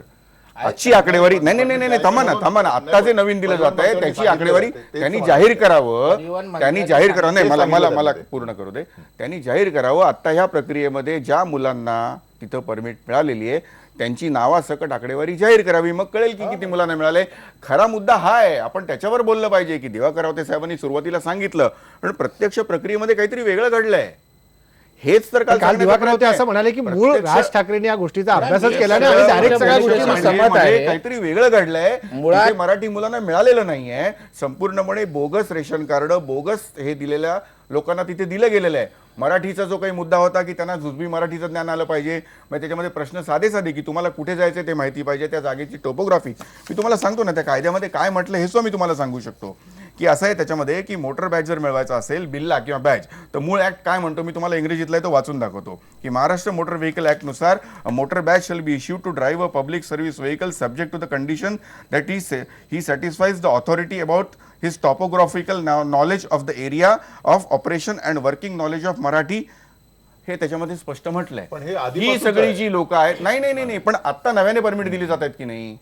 आजची आकडेवारी नाही थांबा ना आता जे नवीन दिलं जात आहे त्याची आकडेवारी त्यांनी जाहीर करावं. त्यांनी जाहीर करावं नाही मला पूर्ण करू दे. त्यांनी जाहीर करावं आता ह्या प्रक्रियेमध्ये ज्या मुलांना तिथं परमिट मिळालेली आहे त्यांची नावासकट आकडेवारी जाहीर करावी. मग कळेल की किती मुलांना मिळाले. खरा मुद्दा हा आहे, आपण त्याच्यावर बोललं पाहिजे की दिवाकर रावते साहेबांनी सुरुवातीला सांगितलं पण प्रत्यक्ष प्रक्रियेमध्ये काहीतरी वेगळं घडलंय. हेच तर काल काल सांगण्याचा दिवाकर रावते प्रयत्न असं आहे. म्हणाले की मूळ प्रत्यक्ष- राज ठाकरेंनी या गोष्टीचा अभ्यासच मी केला नाही आणि सगळ्या डायरेक्ट सगळ्या गोष्टी गोष्टी सहमत मांडल्या. आहे. काहीतरी वेगळं घडलंय. मुळात- इथे मराठी मुलांना मिळालेलं नाहीये. संपूर्णपणे बोगस रेशन कार्ड, बोगस हे दिलेल्या लोकांना तिथे दिलं गेलेलं आहे. मराठीचा जो काही मुद्दा होता की त्यांना जुजबी मराठीचं ज्ञान आलं पाहिजे, मग त्याच्यामध्ये प्रश्न साधे साधे की तुम्हाला कुठे जायचं ते माहिती पाहिजे, त्या जागेची टोपोग्राफी. मी तुम्हाला सांगतो ना, त्या कायद्यामध्ये काय म्हटलं हे सुद्धा मी तुम्हाला सांगू शकतो की असं आहे त्याच्यामध्ये की मोटर बॅच जर मिळवायचा असेल, बिल्ला किंवा बॅच, तर मूळ ऍक्ट काय म्हणतो मी तुम्हाला इंग्रजीतला आहे तो वाचून दाखवतो की महाराष्ट्र मोटर व्हेकल ऍक्ट नुसार motor badge shall be issued to drive a public service vehicle subject to the condition that he satisfies the authority about his topographical knowledge of the area of operation and working knowledge of Marathi. हे त्याच्यामध्ये स्पष्ट म्हटलंय. पण हे ही आधीपासूनच सगळी आहे. जी लोक आहेत, नाही नाही नाही नाही, पण आता नव्याने परमिट दिली जात आहेत की नाही,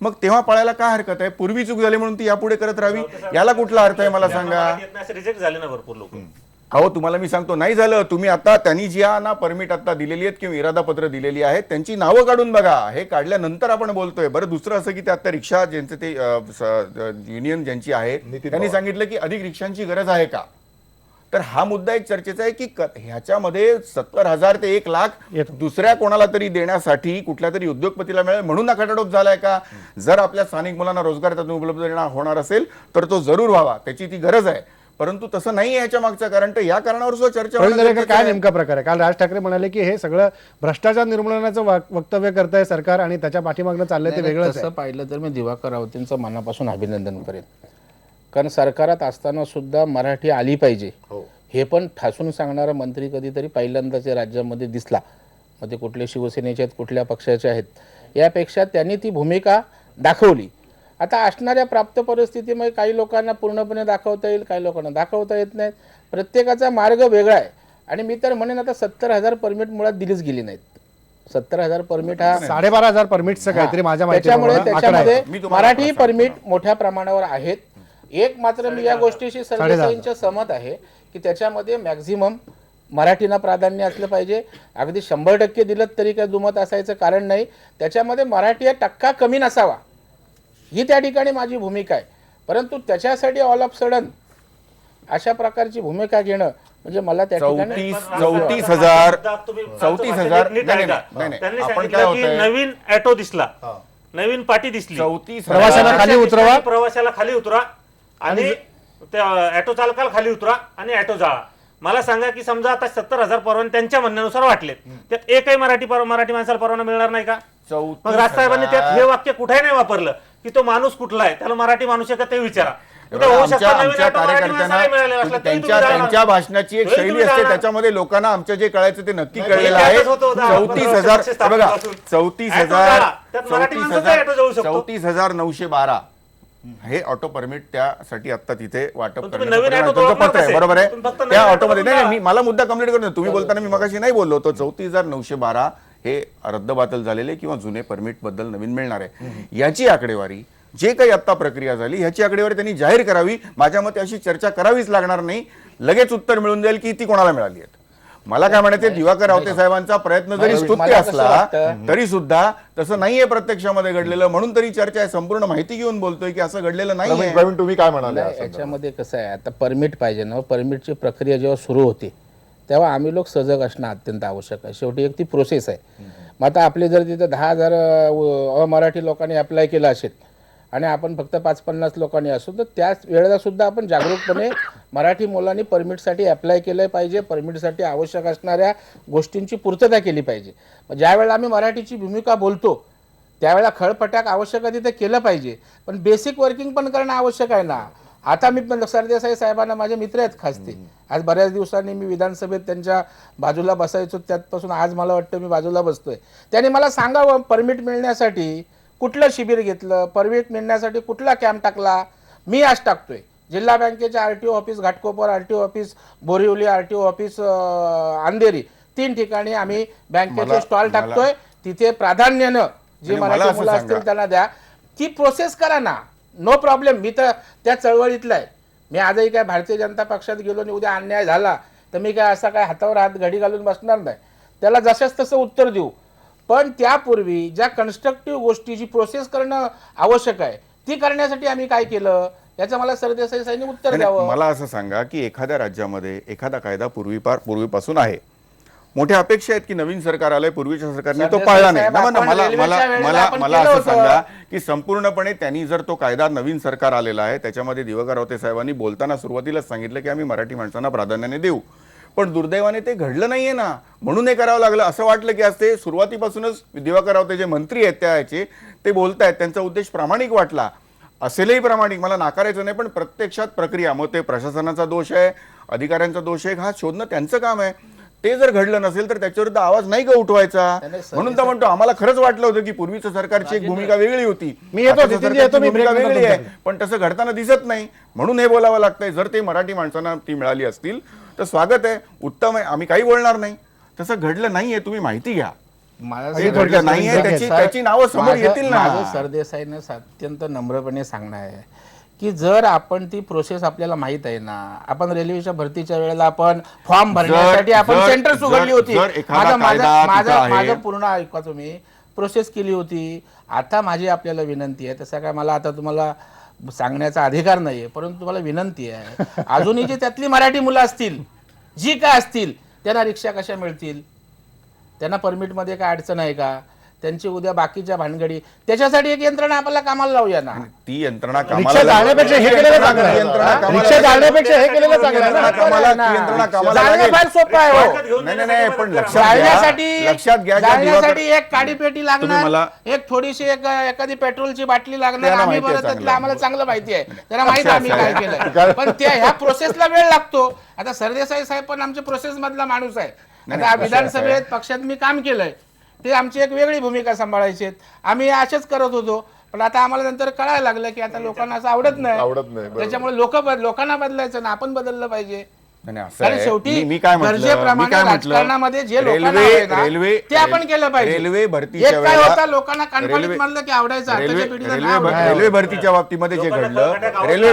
मग तेव्हा पळायला काय हरकत आहे? पूर्वी चूक झाली म्हणून ती यापुढे करत राहावी, याला कुठला अर्थ आहे मला सांगा? रिजेक्ट झाले ना भरपूर लोक. अहो तुम्हाला मी सांगतो, नाही झालं. तुम्ही आता त्यांनी ज्या ना परमिट आता दिलेली आहेत किंवा इरादा पत्र दिलेली आहेत त्यांची नावं काढून बघा. हे काढल्यानंतर आपण बोलतोय. बरं, दुसरं असं की ते आता रिक्षा ज्यांचे ते युनियन ज्यांची आहे नितीन त्यांनी पवार. सांगितलं की अधिक रिक्षांची गरज आहे का. तर हा मुद्दा एक चर्चेचा आहे की ह्याच्यामध्ये 70,000 ते 1,00,000 येतो. दुसऱ्या कोणाला तरी देण्यासाठी कुठल्या तरी उद्योगपतीला मिळेल म्हणून हा खटाटोप झालाय का? जर आपल्या स्थानिक मुलांना रोजगार त्यातून उपलब्ध होणार असेल तर तो जरूर व्हावा, त्याची ती गरज आहे. परंतु तसं नाही आहे याच्या मागचं कारण. तर या कारणावर सुद्धा चर्चा प्रवीण होणं दरेकर, गरजेचं काय आहे. नेमका प्रकार आहे? काल राज ठाकरे म्हणाले की हे सगळं भ्रष्टाचार निर्मूलनाचं वक्तव्य करतंय सरकार आणि त्याच्या पाठीमागनं चाललंय ते नाही, वेगळंच तसं आहे. पाहिलं तर मी दिवाकर रावतेंचं मनापासून अभिनंदन करेन. कारण सरकारात असताना सुद्धा मराठी आली पाहिजे हो. हे पण ठासून सांगणारा मंत्री कधीतरी पहिल्यांदाच या राज्यामध्ये दिसला. मग ते कुठले शिवसेनेचे आहेत, कुठल्या पक्षाचे आहेत, यापेक्षा त्यांनी ती भूमिका दाखवली. आता असणाऱ्या प्राप्त परिस्थितीमध्ये काही लोकांना पूर्णपणे दाखवता येईल, काही लोकांना दाखवता येत नाहीत. प्रत्येकाचा मार्ग वेगळा आहे. आणि मी तर म्हणेन आता 70,000 परमिट मुळात दिलीच गेली नाहीत. 70,000 परमिट हा 12,500 परमिटचं काहीतरी माझ्या त्याच्यामुळे माहितीप्रमाणे आकडा आहे. त्याच्यामध्ये मी तुम्हाला मराठी सांगतो. परमिट मोठ्या प्रमाणावर आहेत. एक मात्र मी या गोष्टीशी सरदेसाईंच्या सहमत आहे की त्याच्यामध्ये मॅक्झिमम मराठीना प्राधान्य असलं पाहिजे. अगदी 100% दिलं तरी काही दुमत असायचं कारण नाही. त्याच्यामध्ये मराठी हा टक्का कमी नसावा ही त्या ठिकाणी माझी भूमिका आहे. परंतु त्याच्यासाठी ऑल ऑफ सडन अशा प्रकारची भूमिका घेणं म्हणजे मला त्या ठिकाणी 34,000 34,000 नीट नाही, ऐका. नाही, नाही. त्यांनी आपण सांगितलं काय की होतंय? नवीन ऑटो दिसला, नवीन पाटी दिसली, 34,000 प्रवाशांना खाली उतरवा. प्रवाशाला खाली उतरा आणि त्या ऑटो चालकाला खाली उतरा आणि ऑटो जाळा. मला सांगा की समजा आता 70,000 परवाने त्यांच्या म्हणण्यानुसार वाटलेत, त्यात एकही मराठी माणसाला परवाना मिळणार नाही का? मग राजसाहेबांनी त्यात हे वाक्य कुठे नाही वापरलं की तो माणूस कुठला आहे, त्याला मराठी माणूस आहे का ते विचारा. उद्या होऊ शकतं नवीन आमच्या ऑटो मराठी कार्यकर्त्यांना माणसाला मिळालेला असला तरी तुम्ही जाणार. त्यांच्या भाषणाची एक तरी शैली तुम्ही असते, जाणार. त्याच्यामध्ये लोकांना आमच्या जे कळायचं ते नक्की नाही, कळलेलं त्यातच आहे. होतं, 34,000 15 बघा, पासून. 34,000 त्यात मराठी माणसाचा ऑटो जाऊ शकतो. 34,912 हे ऑटो परमिट त्यासाठी आता तिथे वाटप पण तुम्ही करण्याचं नवीन ऑटो त्यांचं तोडणार पत्र आहे. कसे? बरोबर आहे. तुम्ही फक्त त्या नवीन ऑटोमध्ये ऑटो नाही तोडणार. मी मला मुद्दा कंप्लीट करतो. तुम्ही बोलताना मी मगाशी नाही बोललो होतो. 34,912 हे रद्दबातल झालेले किंवा जुने परमिट बद्दल नवीन मिळणार आहे. याची आकडेवारी जे काही आता प्रक्रिया झाली ह्याची आकडेवारी त्यांनी जाहीर करावी. माझ्या मते अशी चर्चा करावीच लागणार नाही. लगेच उत्तर मिळून जाईल की ती कोणाला मिळाली आहेत. मला काय म्हणायचं, दिवाकर रावते साहेबांचा प्रयत्न जरी स्तुत्य मला कसं असला वाटतं? तरी सुद्धा तसं नाहीये प्रत्यक्षामध्ये घडलेलं, म्हणून तरी चर्चा आहे. संपूर्ण माहिती घेऊन बोलतोय की असं घडलेलं नाहीये. प्रवीण तुम्ही काय म्हणाले या नाही, संदर्भात? याच्यामध्ये कसं आहे, आता परमिट पाहिजे ना. परमिटची प्रक्रिया जेव्हा सुरू होते तेव्हा आम्ही लोक सजग असणं अत्यंत आवश्यक आहे. शेवटी एक ती प्रोसेस आहे. मग आता आपले जर तिथं 10,000 अमराठी लोकांनी अप्लाय केलं असेल आणि आपण फक्त 5-50 लोकांनी असू, तर त्याच वेळेला सुद्धा आपण जागरूकपणे मराठी मुलांनी परमिटसाठी अप्लाय केलं पाहिजे. परमिटसाठी आवश्यक असणाऱ्या गोष्टींची पूर्तता केली पाहिजे. मग ज्या वेळेला आम्ही मराठीची भूमिका बोलतो त्यावेळेला खळपटाक आवश्यक आहे तिथे केलं पाहिजे. पण बेसिक वर्किंग पण करणं आवश्यक आहे ना. आता मी पण सरदेसाई साहेबांना माझे मित्र आहेत खास ते. आज बऱ्याच दिवसांनी मी विधानसभेत त्यांच्या बाजूला बसायचो, त्यापासून आज मला वाटतं मी बाजूला बसतोय. त्यांनी मला सांगावं परमिट मिळण्यासाठी कुठलं शिबिर घेतलं, परमिट मिळण्यासाठी कुठला कॅम्प टाकला. मी आज टाकतोय. जिल्हा बँकेच्या RTO office Ghatkopar, RTO office Borivali, RTO office Andheri 3 ठिकाणी आम्ही बँकेचे स्टॉल टाकतोय. तिथे प्राधान्यानं जे आणि मला मराठी असं मुलं सांगा. असतील त्यांना द्या. ती प्रोसेस करा ना, नो प्रॉब्लेम. मी तर त्या चळवळीतला आहे. मी आजही काय भारतीय जनता पक्षात गेलो आणि उद्या अन्याय झाला तर मी काय असा काय हातावर हात घडी घालून बसणार नाही. त्याला जशाच तसं उत्तर देऊ. पण त्यापूर्वी ज्या कन्स्ट्रक्टिव्ह गोष्टीची प्रोसेस करणं आवश्यक आहे ती करण्यासाठी आम्ही काय केलं याचं मला सरदेसाई साहेबांनी उत्तर नाही, द्यावं. मला असं सांगा की एखाद्या राज्यामध्ये एखादा कायदा पूर्वीपासून आहे मोठ्या अपेक्षा आहेत की नवीन सरकार आलंय, पूर्वीच्या सरकारने तो सरदेसाई पाळला नाही. साहेब, ना, आपण मला रेल्वेच्या मला वेळेला मला आपण मला केलं असं होतं. सांगा की संपूर्णपणे त्यांनी जर तो कायदा, नवीन सरकार आलेला आहे त्याच्यामध्ये दिवाकर रावते साहेबांनी बोलताना सुरुवातीलाच सांगितलं की आम्ही मराठी माणसांना प्राधान्याने देऊ, पण दुर्दैवाने ते घडलं नाहीये ना, म्हणून हे करावं लागलं. असं वाटलं की आज ते सुरुवातीपासूनच दिवाकर रावते जे मंत्री आहेत त्याचे ते बोलतायत, त्यांचा उद्देश प्रामाणिक वाटला असेलही प्रामाणिक, मला नाकारायचं नाही, पण प्रत्यक्षात प्रक्रिया, मग ते प्रशासनाचा दोष आहे, अधिकाऱ्यांचा दोष आहे, हा शोधणं त्यांचं काम आहे. ते जर घडलं नसेल तर त्याच्याविरुद्ध आवाज नाही का उठवायचा. म्हणून तर म्हणतो आम्हाला खरंच वाटलं होतं की पूर्वीच्या सरकारची एक भूमिका वेगळी होती, मी येतो, आताच्या नितीनजी येतो, सरकारची मी भूमिका break नंतर वेगळी आहे, बोलतो. पण तसं घडताना दिसत नाही, म्हणून हे बोलावं लागतंय. जर ते मराठी माणसांना ती मिळाली असतील तर स्वागत आहे, उत्तम आहे, आम्ही काही बोलणार नाही. तसं घडलं नाहीये, तुम्ही माहिती घ्या. ते घडलं नाहीये, त्याची नावं समोर येतील ना. माझं सरदेसाईनं अत्यंत नम्रपणे सांगणं आहे की जर आपण ती प्रोसेस आपल्याला माहित आहे ना, आपण रेल्वेच्या भरतीच्या वेळेला आपण फॉर्म भरण्यासाठी आपण जर- सेंटर्स उघडली होती. जर एखादा कायदा तिथं आहे- माझं पूर्ण ऐका तुम्ही, प्रोसेस केली होती. आता माझी आपल्याला विनंती आहे, तसं काय मला आता तुम्हाला सांगण्याचा अधिकार नाहीये, परंतु तुम्हाला विनंती आहे, अजूनही जे त्यातली मराठी मुलं असतील, जी काय असतील, त्यांना रिक्षा कशा मिळतील, त्यांना परमिटमध्ये काय अडचण आहे का, त्यांची उद्या बाकीच्या भानगडी, त्याच्यासाठी एक यंत्रणा आपल्याला कामाला लावूया ना. ती यंत्रणा रिक्षा कामाला जाळण्यापेक्षा हे केलेलं चांगलं आहे. रिक्षा जाळण्यापेक्षा हे केलेलं चांगलं आहे ना. जाळणं फार सोपं आहे हो. नाही पण लक्षात जाळण्यासाठी लक्षात घ्या की जाळण्यासाठी एक काडीपेटी तुम्ही मला- लागणार, एक थोडीशी एखादी पेट्रोलची बाटली लागणार. त्यांना आम्ही माहिती आहे बरं त्यातलं चांगलं. आम्हाला चांगलं माहिती आहे, त्याला माहिती आहे आम्ही अच्छा, काय केलं, पण त्या ह्या प्रोसेसला वेळ लागतो. आता सरदेसाई साहेब पण आमच्या प्रोसेस मधला माणूस आहे. आता विधानसभेत पक्षात मी काम केलंय, ते आमची एक वेगळी भूमिका सांभाळायची आहेत. आम्ही असेच करत होतो, पण आता आम्हाला नंतर कळायला लागलं की आता लोकांना असं आवडत नाही. बरोबर. त्याच्यामुळे लोकांना बदलायचं ना, आपण बदललं पाहिजे. नाही, असं कारण आहे. शेवटी मी काय म्हटलं, गरजेप्रमाणे राजकारणामध्ये जे लोकांना आहे ना, ते आपण केलं पाहिजे. रेल्वे भरतीच्या एक काय वेळेला- होता, लोकांना कणकवलीत म्हणलं की आवडायचं, आताच्या पिढीला नाही आवडत. रेल्वे भरतीच्या बाबतीमध्ये जे घडलं, रेल्वे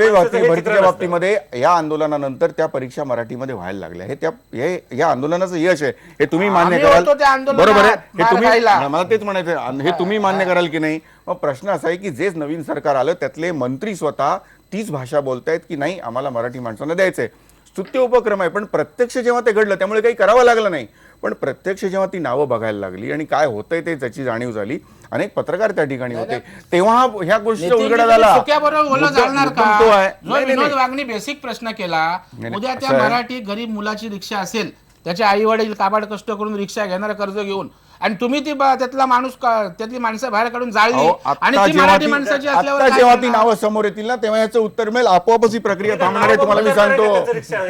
भरतीच्या बाबतीमध्ये या आंदोलनानंतर त्या परीक्षा मराठीमध्ये व्हायला लागल्या. या आंदोलनाचं यश आहे, हे तुम्ही मान्य आम्ही कराल. होतो त्या आंदोलनात, बरोबर आहे, हे मार तुम्ही, खायला. मला तेच म्हणायचं, हे तुम्ही मान्य कराल की नाही. मग प्रश्न असा आहे की जे नवीन सरकार आलं त्यातले मंत्री स्वतः तीच भाषा बोलतायत की नाही आम्हाला मराठी माणसांना द्यायचंय. स्तुत्य उपक्रम आहे, पण प्रत्यक्ष जेव्हा ते घडलं त्यामुळे काही करावं लागलं नाही, पण प्रत्यक्ष जेव्हा ती नावं बघायला लागली आणि काय होतंय ते त्याची जाणीव झाली, अनेक पत्रकार त्या ठिकाणी होते, तेव्हा ह्या गोष्टीचा उलगडा झाला. चुक्याबरोबर ओलं जाणार मुद्दाम तो का? आहे. जो नाही, विनोद नाही. वागणी बेसिक प्रश्न केला, नाही, उद्या त्या असं आहे. मराठी गरीब मुलाची रिक्षा असेल, त्याचे आई वडील काबाड कष्ट करून रिक्षा घेणार कर्ज घेऊन, आणि तुम्ही ती त्यातला माणूस त्यातली माणसं बाहेर काढून जाळली, अहो, आणि आत्ता ती जेव्हा मराठी ती- माणसाची असल्यावर आत्ता काय जेव्हा ती करणार? नावं समोर येतील ना तेव्हा याचं उत्तर मिळेल, आपोआपच ही प्रक्रिया थांबणार आहे, तुम्हाला मी सांगतो.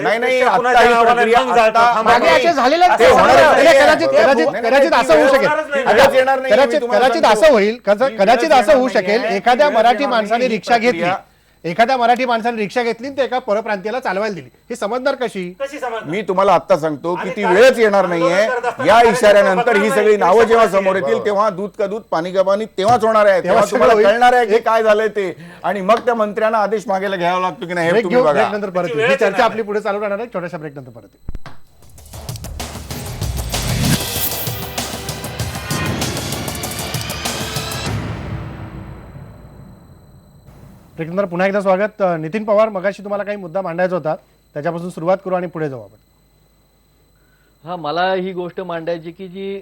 नाही आता ही प्रक्रिया मागे असे झालेलेच ते आहे. होणारच नाही. नाही, कदाचित असं होऊ शकेल. वेळच येणार नाही, मी तुम्हाला कदाचित सांगतो. असं होईल, कदाचित असं होऊ वेळच येणार शकेल, नाहीये. एखाद्या वेळच मराठी येणार माणसाने नाही. रिक्षा घेतली, प्रक्रिया- एखाद्या मराठी माणसाने रिक्षा घेतली आणि ते एका परप्रांतीयाला चालवायला दिली, हे समजणार कशी? मी तुम्हाला आता सांगतो की ती वेळच येणार नाहीये. या इशाऱ्यानंतर ही सगळी नावं जेव्हा समोर येतील तेव्हा दूध का दूध पाणी का पाणी तेव्हाच होणार आहे, तेव्हा सगळं तुम्हाला होईल. कळणार आहे की काय झालंय ते, आणि मग त्या मंत्र्यांना आदेश मागायला घ्यावा लागतो की नाही हे ब्रेक तुम्ही घेऊ, बघा. ब्रेक नंतर परत येऊ. ही चर्चा आपली पुढे चालू राहणार आहे, छोट्याशा ब्रेक नंतर परत येऊ. ब्रेकनंतर पुन्हा एकदा स्वागत. नितीन पवार, मगाशी तुम्हाला काही मुद्दा मांडायचा होता, त्याच्यापासून सुरुवात करू आणि पुढे जाऊ आपण. हा, मला ही गोष्ट मांडायची की जी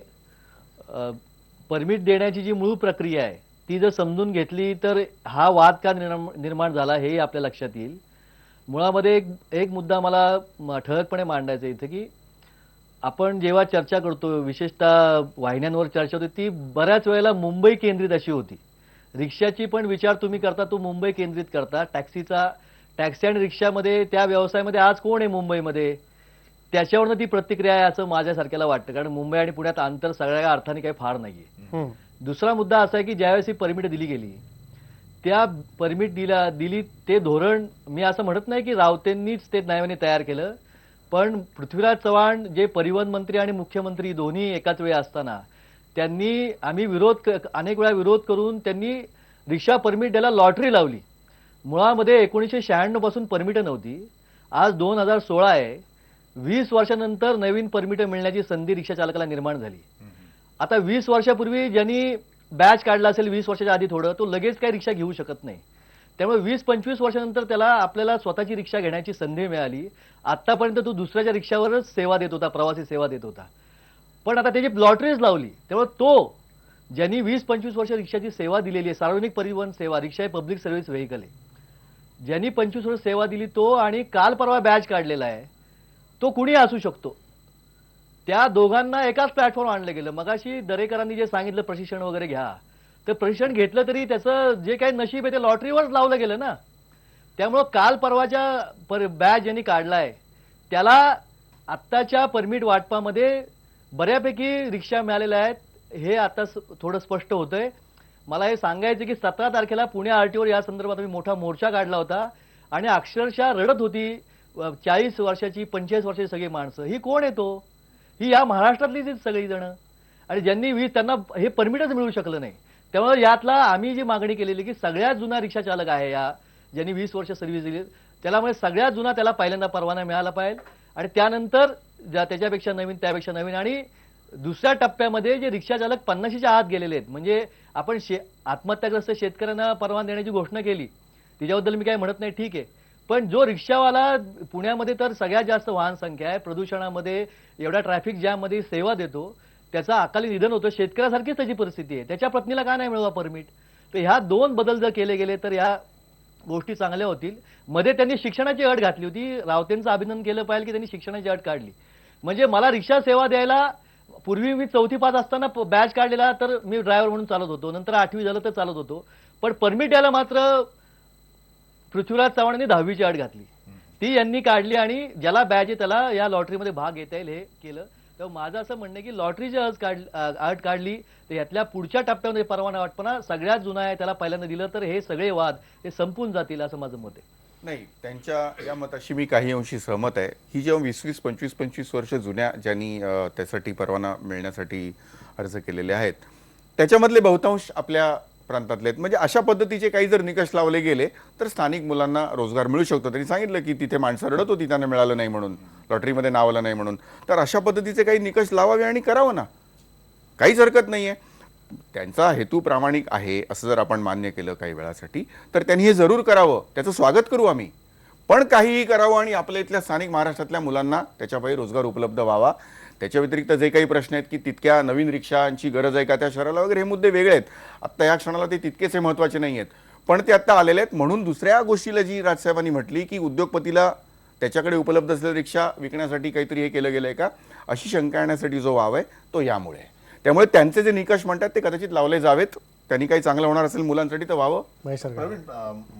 परमिट देण्याची जी मूळ प्रक्रिया आहे ती जर समजून घेतली तर हा वाद का निर्माण झाला हे आपल्या लक्षात येईल. मुळामध्ये एक मुद्दा मला ठळकपणे मांडायचा आहे इथे की आपण जेव्हा चर्चा करतो, विशेषतः वाहिन्यांवर चर्चा होती, ती बऱ्याच वेळेला मुंबई केंद्रित अशी होती. रिक्षाची पण विचार तुम्ही करता तो मुंबई केंद्रित करता, टॅक्सी आणि रिक्षामध्ये त्या व्यवसायामध्ये आज कोण आहे मुंबईमध्ये, त्याच्यावरनं ती प्रतिक्रिया आहे असं माझ्यासारख्याला वाटतं. कारण मुंबई आणि पुण्यात अंतर सगळ्या अर्थाने काही फार नाहीये. दुसरा मुद्दा असा आहे की ज्यावेळेस ही परमिट दिली गेली, त्या परमिट दिली ते धोरण, मी असं म्हणत नाही की रावतेंनीच ते नव्याने तयार केलं, पण पृथ्वीराज चव्हाण जे परिवहन मंत्री आणि मुख्यमंत्री दोन्ही एकाच वेळी असताना त्यांनी अनेक वेळा विरोध करून त्यांनी रिक्षा परमिट द्यायला लॉटरी लावली. मुळामध्ये 1996 पासून परमिट नव्हती, आज 2016 आहे. 20 वर्षानंतर नवीन परमिट मिळण्याची संधी रिक्षा चालकाला निर्माण झाली. आता 20 वर्षापूर्वी ज्यांनी बॅच काढला असेल 20 वर्षाच्या आधी थोडं, तो लगेच काही रिक्षा घेऊ शकत नाही. त्यामुळे 20-25 वर्षानंतर त्याला आपल्याला स्वतःची रिक्षा घेण्याची संधी मिळाली. आतापर्यंत तो दुसऱ्याच्या रिक्षावरच सेवा देत होता, प्रवासी सेवा देत होता. पण आता त्याची लॉटरीज लावली, त्यामुळे तो ज्यांनी 20-25 वर्ष रिक्षाची सेवा दिलेली आहे, सार्वजनिक परिवहन सेवा, रिक्षा हे पब्लिक सर्व्हिस व्हेकल आहे, ज्यांनी 25 वर्ष सेवा दिली तो आणि काल परवा बॅच काढलेला आहे, तो कुणी असू शकतो. त्या दोघांना एकाच प्लॅटफॉर्म आणलं गेलं. मगाशी दरेकरांनी जे सांगितलं प्रशिक्षण वगैरे घ्या, तर प्रशिक्षण घेतलं तरी त्याचं जे काही नशीब आहे ते लॉटरीवरच लावलं गेलं ना. त्यामुळं काल परवाच्या बॅच ज्यांनी काढलाय त्याला आत्ताच्या परमिट वाटपामध्ये बऱ्यापैकी रिक्षा मिळालेल्या आहेत, हे आता थोडं स्पष्ट होतंय. मला हे सांगायचं की 17 तारखेला पुणे आरटीओवर या संदर्भात मी मोठा मोर्चा काढला होता आणि अक्षरशः रडत होती 40 वर्षाची 45 वर्षाची सगळी माणसं. ही कोण येतो? ही या महाराष्ट्रातलीच सगळी जण, आणि ज्यांनी त्यांना हे परमिटच मिळू शकलं नाही. त्यामुळे यातला आम्ही जी मागणी केलेली की सगळ्यात जुना रिक्षा चालक आहे या ज्यांनी 20 वर्ष सर्व्हिस दिली, त्याला म्हणजे सगळ्यात जुना त्याला पहिल्यांदा परवाना मिळाला पाहिजे, आणि त्यानंतर त्याच्यापेक्षा नवीन, त्यापेक्षा नवीन, आणि दुसऱ्या टप्प्यामध्ये जे रिक्षा चालक 50च्या आत गेलेले आहेत, म्हणजे आपण आत्महत्याग्रस्त शेतकऱ्यांना परवाना देण्याची घोषणा केली, तिच्याबद्दल मी काही म्हणत नाही, ठीक आहे. पण जो रिक्षावाला पुण्यामध्ये तर सगळ्यात जास्त वाहन संख्या आहे, प्रदूषणामध्ये एवढ्या ट्रॅफिक जॅममध्ये सेवा देतो, त्याचा अकाली निधन होतं, शेतकऱ्यासारखीच त्याची परिस्थिती आहे, त्याच्या पत्नीला का नाही मिळवा परमिट? तर ह्या 2 बदल जर केले गेले तर ह्या गोष्टी चांगल्या होतील. मध्ये त्यांनी शिक्षणाची अट घातली होती, रावतेंचं अभिनंदन केलं पाहिजे की त्यांनी शिक्षणाची अट काढली. म्हणजे मला रिक्षा सेवा द्यायला पूर्वी मी 4थी-5 असताना बॅच काढलेला तर मी ड्रायव्हर म्हणून चालत होतो, नंतर 8वी झालं तर चालत होतो, पण परमिट द्यायला मात्र पृथ्वीराज चव्हाणांनी 10वीची अट घातली, ती यांनी काढली, आणि ज्याला बॅच आहे त्याला या लॉटरीमध्ये भाग घेता येईल हे केलं. तर माझं असं म्हणणं आहे की लॉटरीची अट काढली तर यातल्या पुढच्या टप्प्यामध्ये परवाना वाटपणा सगळ्यात जुना आहे त्याला पहिल्यांदा दिलं तर हे सगळे वाद हे संपून जातील असं माझं मत आहे. नाही, त्यांच्या या मताशी मी काही अंशी सहमत आहे. ही जेव्हा 20-20, 25-25 वर्ष जुन्या ज्यांनी त्यासाठी परवाना मिळण्यासाठी अर्ज केलेले आहेत त्याच्यामधले बहुतांश आपल्या प्रांतातले आहेत. म्हणजे अशा पद्धतीचे काही जर निकष लावले गेले तर स्थानिक मुलांना रोजगार मिळू शकतो. त्यांनी सांगितलं की तिथे माणसं रडत होती त्यांना मिळालं नाही म्हणून, लॉटरीमध्ये नाव आलं नाही म्हणून. तर अशा पद्धतीचे काही निकष लावावे आणि करावं ना, काहीच हरकत नाही आहे. त्यांचा हेतू प्रामाणिक आहे असं जर आपण मान्य केलं काही वेळासाठी तर त्यांनी हे जरूर करावं, त्याचं स्वागत करू आम्ही. पण काहीही करावं आणि आपल्या इथल्या स्थानिक महाराष्ट्रातल्या मुलांना त्याच्यापायी रोजगार उपलब्ध व्हावा. त्याच्या व्यतिरिक्त जे काही प्रश्न आहेत की तितक्या नवीन रिक्षांची गरज आहे का त्या शहराला वगैरे, हे मुद्दे वेगळे आहेत. आत्ता या क्षणाला ते तितकेसे महत्त्वाचे नाही आहेत, पण ते आत्ता आलेले आहेत. म्हणून दुसऱ्या गोष्टीला जी राजसाहेबांनी म्हटली की उद्योगपतीला त्याच्याकडे उपलब्ध असलेल्या रिक्षा विकण्यासाठी काहीतरी हे केलं गेलं आहे का, अशी शंका येण्यासाठी जो वाव आहे तो यामुळे आहे. त्यामुळे त्यांचे जे निकष म्हणतात ते कदाचित लावले जावेत. त्यांनी काही चांगलं होणार असेल मुलांसाठी तर व्हावं. प्रवीण,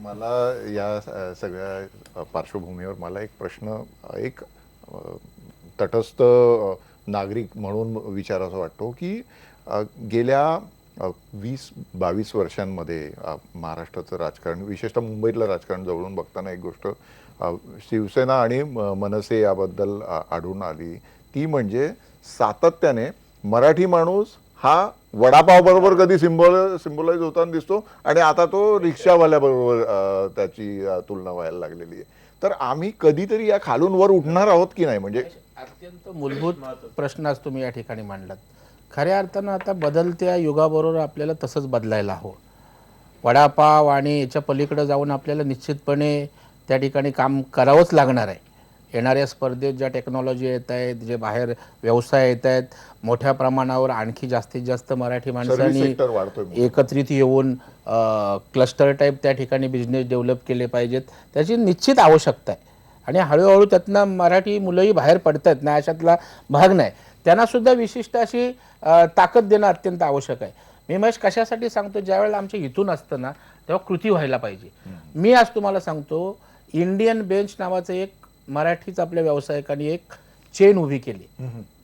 मला या सगळ्या पार्श्वभूमीवर मला एक प्रश्न, एक तटस्थ नागरिक म्हणून विचारायचा वाटतो की गेल्या 20-22 वर्षांमध्ये महाराष्ट्राचं राजकारण, विशेषतः मुंबईतलं राजकारण जवळून बघताना एक गोष्ट शिवसेना आणि मनसे याबद्दल आढळून आली, ती म्हणजे सातत्याने मराठी माणूस हा वडापाव बरोबर कधी सिम्बॉलाइज होताना दिसतो आणि आता तो रिक्षावाल्याबरोबर त्याची तुलना व्हायला लागलेली आहे. तर आम्ही कधीतरी या खालून वर उठणार आहोत की नाही? म्हणजे अत्यंत मूलभूत प्रश्न आज तुम्ही या ठिकाणी मांडलात. खऱ्या अर्थानं आता बदलत्या युगाबरोबर आपल्याला तसंच बदलायला हवं. वडापाव आणि याच्या पलीकडे जाऊन आपल्याला निश्चितपणे त्या ठिकाणी काम करावंच लागणार आहे. येणाऱ्या स्पर्धेत ज्या टेक्नॉलॉजी येत आहेत, जे बाहेर व्यवसाय येत आहेत, मोठ्या प्रमाणावर आणखी जास्तीत जास्त मराठी माणसांनी एकत्रित येऊन क्लस्टर टाईप त्या ठिकाणी बिझनेस डेव्हलप केले पाहिजेत, त्याची निश्चित आवश्यकता आहे. आणि हळूहळू त्यातनं मराठी मुलंही बाहेर पडत आहेत ना, अशातला भाग नाही. त्यांनासुद्धा विशिष्ट अशी ताकद देणं अत्यंत आवश्यक आहे. मी महेश कशासाठी सांगतो, ज्यावेळेला आमच्या इथून असतं ना तेव्हा कृती व्हायला पाहिजे. मी आज तुम्हाला सांगतो, इंडियन बेंच नावाचं एक मराठीच आपल्या व्यावसायिकांनी एक चेन उभी केली,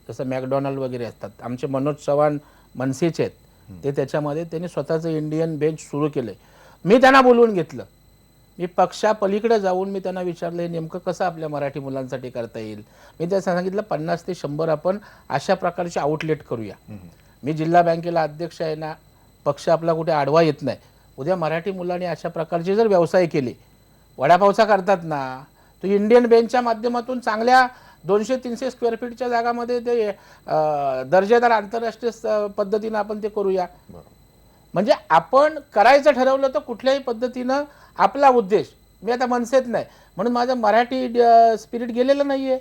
जसं मॅकडॉनल्ड वगैरे असतात. आमचे मनोज चव्हाण मनसेचे आहेत, ते त्याच्यामध्ये त्यांनी स्वतःचं इंडियन बेंच सुरू केलं. मी त्यांना बोलवून घेतलं, मी पक्षापलीकडे जाऊन मी त्यांना विचारलं हे नेमकं कसं आपल्या मराठी मुलांसाठी करता येईल. मी त्यांना सांगितलं 50 ते 100 आपण अशा प्रकारचे आउटलेट करूया. मी जिल्हा बँकेला अध्यक्ष आहे ना, पक्ष आपला कुठे आडवा येत नाही. उद्या मराठी मुलांनी अशा प्रकारचे जर व्यवसाय केले, वडापावचा करतात ना, तो इंडियन बेंचच्या माध्यमातून चांगल्या 200-300 स्क्वेअर फीटच्या जागामध्ये ते दर्जेदार आंतरराष्ट्रीय पद्धतीनं आपण ते करूया. म्हणजे आपण करायचं ठरवलं तर कुठल्याही पद्धतीनं आपला उद्देश, मी आता मनसेत नाही म्हणून माझं मराठी स्पिरिट गेलेलं नाही आहे.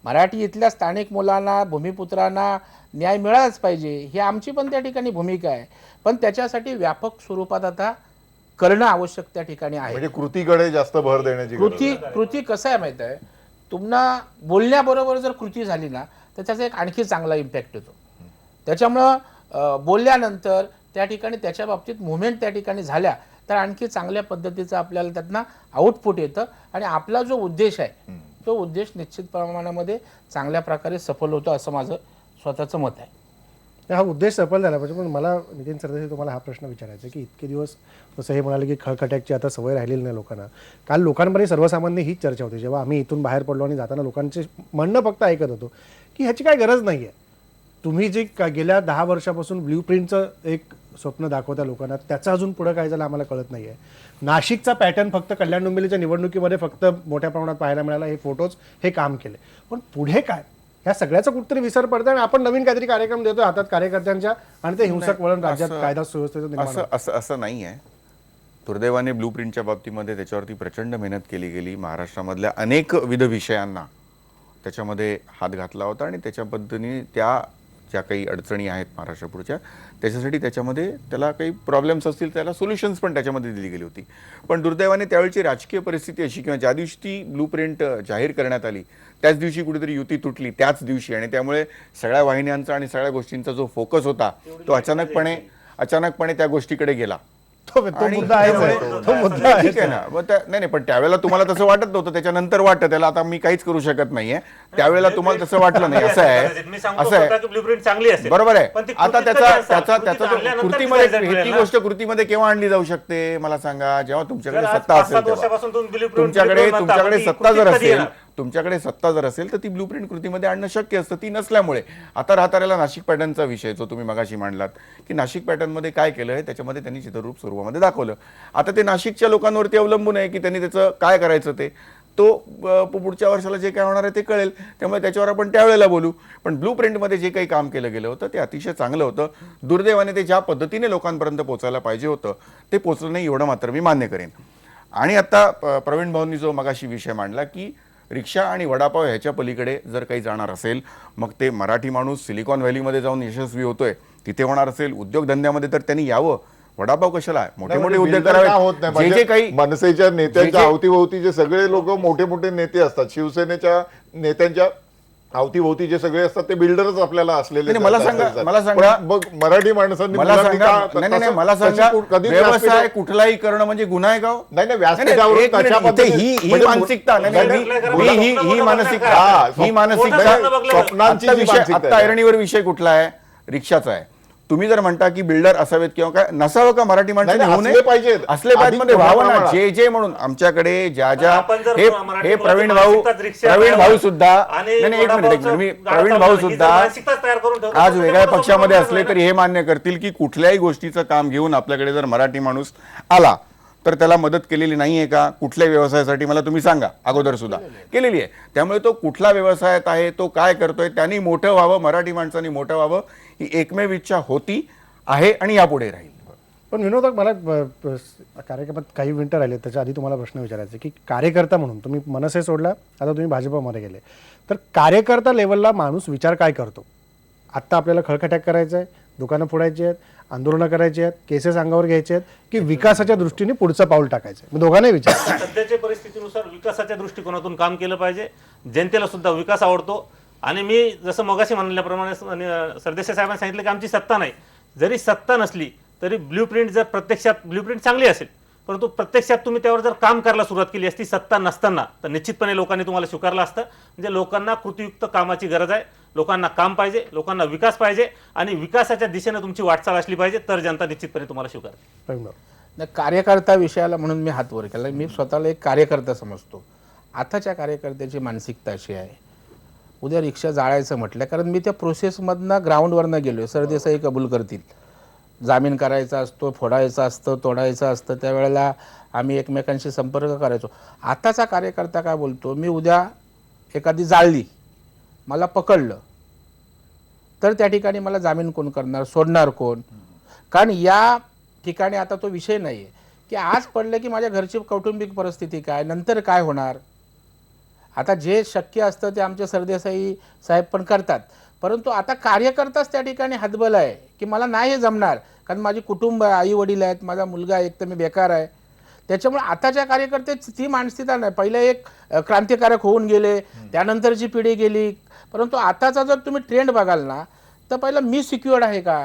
मराठी इथल्या स्थानिक मुलांना, भूमिपुत्रांना न्याय मिळालाच पाहिजे, ही आमची पण त्या ठिकाणी भूमिका आहे. पण त्याच्यासाठी व्यापक स्वरूपात आता करणं आवश्यक त्या ठिकाणी आहे. म्हणजे कृतीकडे जास्त भर देण्याची गरज आहे. कृती कसं आहे माहिती आहे, तुम्हाला बोलण्याबरोबर जर कृती झाली ना तर त्याचा एक आणखी चांगला इम्पॅक्ट येतो. त्याच्यामुळं बोलल्यानंतर त्या ठिकाणी त्याच्या बाबतीत मुवमेंट त्या ठिकाणी झाल्या तर आणखी चांगल्या पद्धतीचं आपल्याला त्यातनं आउटपुट येतं आणि आपला जो उद्देश आहे तो उद्देश निश्चित प्रमाणामध्ये चांगल्या प्रकारे सफल होतो असं माझं स्वतःचं मत आहे. हा उद्देश सफल झाला पाहिजे. पण मला नितीन सरदेसाई तुम्हाला हा प्रश्न विचारायचा आहे की इतके दिवस जसं हे म्हणाले की खळखट्याची आता सवय राहिलेली नाही लोकांना. काल लोकांमध्ये सर्वसामान्य हीच चर्चा होती जेव्हा आम्ही इथून बाहेर पडलो आणि जाताना लोकांचे म्हणणं फक्त ऐकत होतो की ह्याची काय गरज नाही आहे. तुम्ही जे गेल्या 10 वर्षापासून ब्ल्यूप्रिंटचं एक स्वप्न दाखवता लोकांना, त्याचं अजून पुढं काय झालं आम्हाला कळत नाही आहे. नाशिकचा पॅटर्न फक्त कल्याण डोंबिवलीच्या निवडणुकीमध्ये फक्त मोठ्या प्रमाणात पाहायला मिळाला, हे फोटोज हे काम केले. पण पुढे काय, ह्या सगळ्याचा कुठेतरी विसर पडतो आणि आपण नवीन काहीतरी कार्यक्रम देतो हातात कार्यकर्त्यांच्या आणि ते हिंसक वळण राज्यात कायदा सुव्यवस्थेचं निर्माण होतं. असं नाही आहे. दुर्दैवाने ब्लूप्रिंटच्या बाबतीमध्ये त्याच्यावरती प्रचंड मेहनत केली गेली. महाराष्ट्रामधल्या अनेकविध विषयांना त्याच्यामध्ये हात घातला होता आणि त्याच्या पद्धतीने त्या ज्या काही अडचणी आहेत महाराष्ट्रापुढच्या त्याच्यासाठी त्याच्यामध्ये त्याला काही प्रॉब्लेम्स असतील त्याला सोल्युशन्स पण त्याच्यामध्ये दिली गेली होती. पण दुर्दैवाने त्यावेळची राजकीय परिस्थिती अशी किंवा ज्या दिवशी ती ब्लूप्रिंट जाहीर करण्यात आली त्याच दिवशी कुठेतरी युती तुटली त्याच दिवशी आणि त्यामुळे सगळ्या वाहिन्यांचा आणि सगळ्या गोष्टींचा जो फोकस होता तो अचानकपणे त्या गोष्टीकडे गेला. तो मुद्दा आहेच आहे. तो मुद्दा आहे. ठीक आहे ना. मग नाही पण त्यावेळेला तुम्हाला तसं वाटत नव्हतं, त्याच्यानंतर वाटतं त्याला आता मी काहीच करू शकत नाहीये. त्यावेळेला तुम्हाला तसं वाटलं नाही. असं आहे ब्ल्यूप्रिंट चांगली असेल बरोबर आहे. पण ती आता कृतीत त्याचा कधी त्याचा असेल? त्याचा कृतीत आणल्यानंतर कृतीमध्ये result मिळेल ती ना? गोष्ट कृतीमध्ये केव्हा आणली जाऊ शकते मला सांगा, जेव्हा तुमच्याकडे जर आज सत्ता 5-7 असेल वर्षापासून तेव्हा. तुम्ही blueprint तुमच्याकडे म्हणता, पण ती सत्ता जर कृतीत कधी असेल येणार? तुमच्याकडे सत्ता जर असेल तर ती ब्लूप्रिंट कृतीमध्ये आणणं शक्य असतं. ती नसल्यामुळे आता राहताऱ्याला नाशिक पॅटर्नचा विषय जो तुम्ही मगाशी मांडलात की नाशिक पॅटर्नमध्ये काय केलं आहे त्याच्यामध्ये त्यांनी चित्ररूप स्वरूपामध्ये दाखवलं. आता ते नाशिकच्या लोकांवरती अवलंबून आहे की त्यांनी त्याचं काय करायचं ते तो पुढच्या वर्षाला जे काय होणार आहे ते कळेल. त्यामुळे त्याच्यावर आपण त्यावेळेला बोलू. पण ब्लूप्रिंटमध्ये जे काही काम केलं गेलं होतं ते अतिशय चांगलं होतं. दुर्दैवाने ते ज्या पद्धतीने लोकांपर्यंत पोहोचायला पाहिजे होतं ते पोहोचलं नाही एवढं मात्र मी मान्य करेन. आणि आता प्रवीण भाऊंनी जो मगाशी विषय मांडला की रिक्षा आणि वडापाव ह्याच्या पलीकडे जर काही जाणार असेल मग ते मराठी माणूस सिलिकॉन व्हॅलीमध्ये जाऊन यशस्वी होतोय तिथे होणार असेल उद्योगधंद्यामध्ये तर त्यांनी यावं. वडापाव कशाला आहे? मोठे मोठे उद्योग करावे. जे काही मनसेच्या नेत्यांच्या अवतीभोवती जे सगळे लोक मोठे मोठे नेते असतात, शिवसेनेच्या नेत्यांच्या अवतीभोवती जे सगळे असतात ते बिल्डरच आपल्याला असलेले नाही, मला सांगा पण मग मराठी माणसांनी मला मुलांनी सांगा का- नाही नाही तसं- मला तशी सांगा कधी व्यवसाय व्यासपीठ- कुठलाही करणं म्हणजे गुन्हा आहे का हो? नाही नाही नाही, व्यासपीठावरून एक मिनिट, तशा इथे पद्धतीने- ही म्हणजे मानसिकता नाही, नाही, नाही, ही- नाही, ही- ही मानसिकता हा, ही मानसिकता स्वप्नांची आता जी विषय मानसिकता आता आहे. ऐरणीवर विषय कुठला आहे? रिक्षाचा आहे. तुम्ही जर म्हणता की बिल्डर असावेत किंवा काय नसावं का मराठी माणसाने नाही, होऊ असले नये? पाहिजेत. असले पाहिजे अधिक मध्ये व्हावं ना. प्रमाणात. जे म्हणून आमच्याकडे ज्या ज्या आपण जर हे मराठी हे प्रवीण भाऊ मानसिकताच रिक्षा प्रवीण भाऊ लावलं सुद्धा आणि नाही नाही, एक मिनिट वडापावचं मी गाडा प्रवीण भाऊ चालवलं, ही जर सुद्धा मानसिकताच तयार करून ठेवलं, आज तर वेगळ्या ते पक्षामध्ये कोणाला असले तरी हे मान्य करतील की कुठल्याही गोष्टीचं काम घेऊन आपल्याकडे जर मराठी माणूस आला तर त्याला मदत केलेली नाहीये का? कुठल्या व्यवसायासाठी मला तुम्ही सांगा. अगोदर सुद्धा केलेली आहे. त्यामुळे तो कुठल्या व्यवसायात आहे, तो काय करतोय, त्यांनी मोठं व्हावं, मराठी माणसांनी मोठं व्हावं ही एकमेव इच्छा होती, आहे आणि यापुढे राहील. पण विनोद मला कार्यक्रमात काही मिनिटं राहिले त्याच्या आधी तुम्हाला प्रश्न विचारायचा आहे की कार्यकर्ता म्हणून तुम्ही मनसे सोडला, आता तुम्ही भाजपमध्ये गेले, तर कार्यकर्ता लेवलला माणूस विचार काय करतो? आत्ता आपल्याला खळखट्याक करायचं आहे, दुकानं फोडायची आहेत, आंदोलनं करायची आहेत, केसेस अंगावर घ्यायचे आहेत की विकासाच्या दृष्टीने पुढचं पाऊल टाकायचं आहे? मी दोघांनाही विचार. सध्याच्या परिस्थितीनुसार विकासाच्या दृष्टिकोनातून काम केलं पाहिजे. जनतेला सुद्धा विकास आवडतो. आणि मी जसं मगाशी म्हणल्याप्रमाणे सरदेसाई साहेबांनी सांगितलं की आमची सत्ता नाही. जरी सत्ता नसली तरी ब्ल्यूप्रिंट जर प्रत्यक्षात ब्ल्यूप्रिंट चांगली असेल परंतु प्रत्यक्षात तुम्ही त्यावर जर काम करायला सुरुवात केली असती सत्ता नसताना तर निश्चितपणे लोकांनी तुम्हाला स्वीकारलं असतं. म्हणजे लोकांना कृतीयुक्त कामाची गरज आहे. लोकांना काम पाहिजे, लोकांना विकास पाहिजे आणि विकासाच्या दिशेने तुमची वाटचाल असली पाहिजे तर जनता निश्चितपणे तुम्हाला स्वीकारेल. नाही, कार्यकर्ता विषयाला म्हणून मी हात वर केला. मी स्वतःला एक कार्यकर्ता समजतो. आताच्या कार्यकर्त्याची मानसिकता अशी आहे, उद्या रिक्षा जाळायचं म्हटलं, कारण मी त्या प्रोसेसमधनं ग्राउंडवरनं गेलो आहे, सरदेसाई कबूल करतील. जामीन करायचा असतो, फोडायचा असतं, तोडायचं असतं, त्यावेळेला आम्ही एकमेकांशी संपर्क करायचो. आताचा कार्यकर्ता काय बोलतो, मी उद्या एखादी जाळली, मला पकडलं तर त्या ठिकाणी मला जामीन कोण करणार, सोडणार कोण? कारण या ठिकाणी आता तो विषय नाही आहे की आज पडलं की माझ्या घरची कौटुंबिक परिस्थिती काय, नंतर काय होणार. आता जे शक्य असतं ते आमचे सरदेसाई साहेब पण करतात, परंतु आता कार्यकर्ताच त्या ठिकाणी हतबल आहे की मला नाही हे जमणार, कारण माझी कुटुंब आहे, आई वडील आहेत, माझा मुलगा आहे, एक तर मी बेकार आहे. त्याच्यामुळे आताच्या कार्यकर्त्याची ती मानसिकता नाही. पहिले एक क्रांतिकारक होऊन गेले, त्यानंतरची पिढी गेली, परंतु आताचा जर तुम्ही ट्रेंड बघाल ना, तर पहिलं मी सिक्युअर्ड आहे का,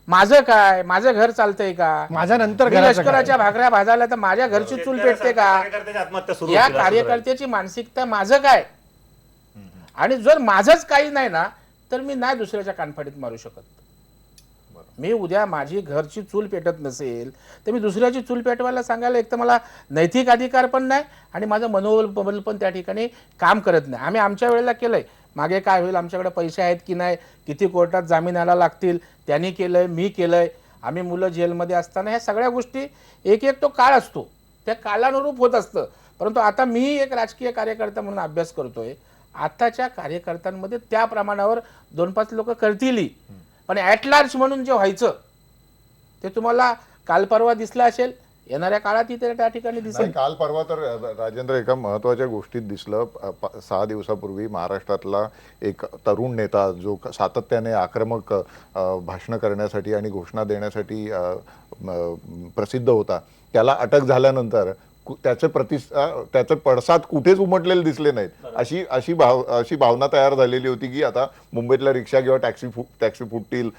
माझं काय, माझं घर चालतंय का, माझ्या नंतर मी घराचं लष्कराच्या भाकऱ्या भाजायला तर माझ्या घरची चूल पेटते का, कार्यकर्त्याची आत्महत्या सुरू या होतील असं कार्यकर्त्याची मानसिकता माझं काय. आणि जर माझंच काही नाही ना, तर मी नाही दुसऱ्याच्या कानफाडीत मारू शकत. मी उद्या माझी घरची चूल पेटत नसेल तर मी दुसऱ्याची चूल पेटवायला सांगायला एक तर मला नैतिक अधिकार पण नाही आणि माझं मनोबल पण त्या ठिकाणी काम करत नाही. आम्ही आमच्या वेळेला केलंय. मागे काय होईल, आमच्याकडे पैसे आहेत की नाही, किती कोर्टात जामिनाला लागतील, त्यांनी केलंय, मी केलंय. आम्ही मुलं जेलमध्ये असताना ह्या सगळ्या गोष्टी एक एक तो काळ असतो, त्या काळानुरूप होत असतं. परंतु आता मी एक राजकीय कार्यकर्ता म्हणून अभ्यास करतोय. आताच्या कार्यकर्त्यांमध्ये त्या प्रमाणावर 2-5 लोक करतीलही, पण ॲट लार्ज म्हणून जे व्हायचं ते तुम्हाला काल परवा दिसलं असेल, येणाऱ्या काळातही ते त्या ठिकाणी दिसेल. नाही, काल परवा तर राजेंद्र एका महत्वाच्या गोष्टीत दिसलं. 6 दिवसापूर्वी महाराष्ट्रातला एक तरुण नेता जो सातत्याने आक्रमक भाषणं करण्यासाठी आणि घोषणा देण्यासाठी प्रसिद्ध होता, त्याला अटक झाल्यानंतर त्याचे पडसाद कुठेच उमटलेले दिसले नाहीत. अशी भावना तयार झालेली होती की आता मुंबईतल्या रिक्षा किंवा टॅक्सी फुटतील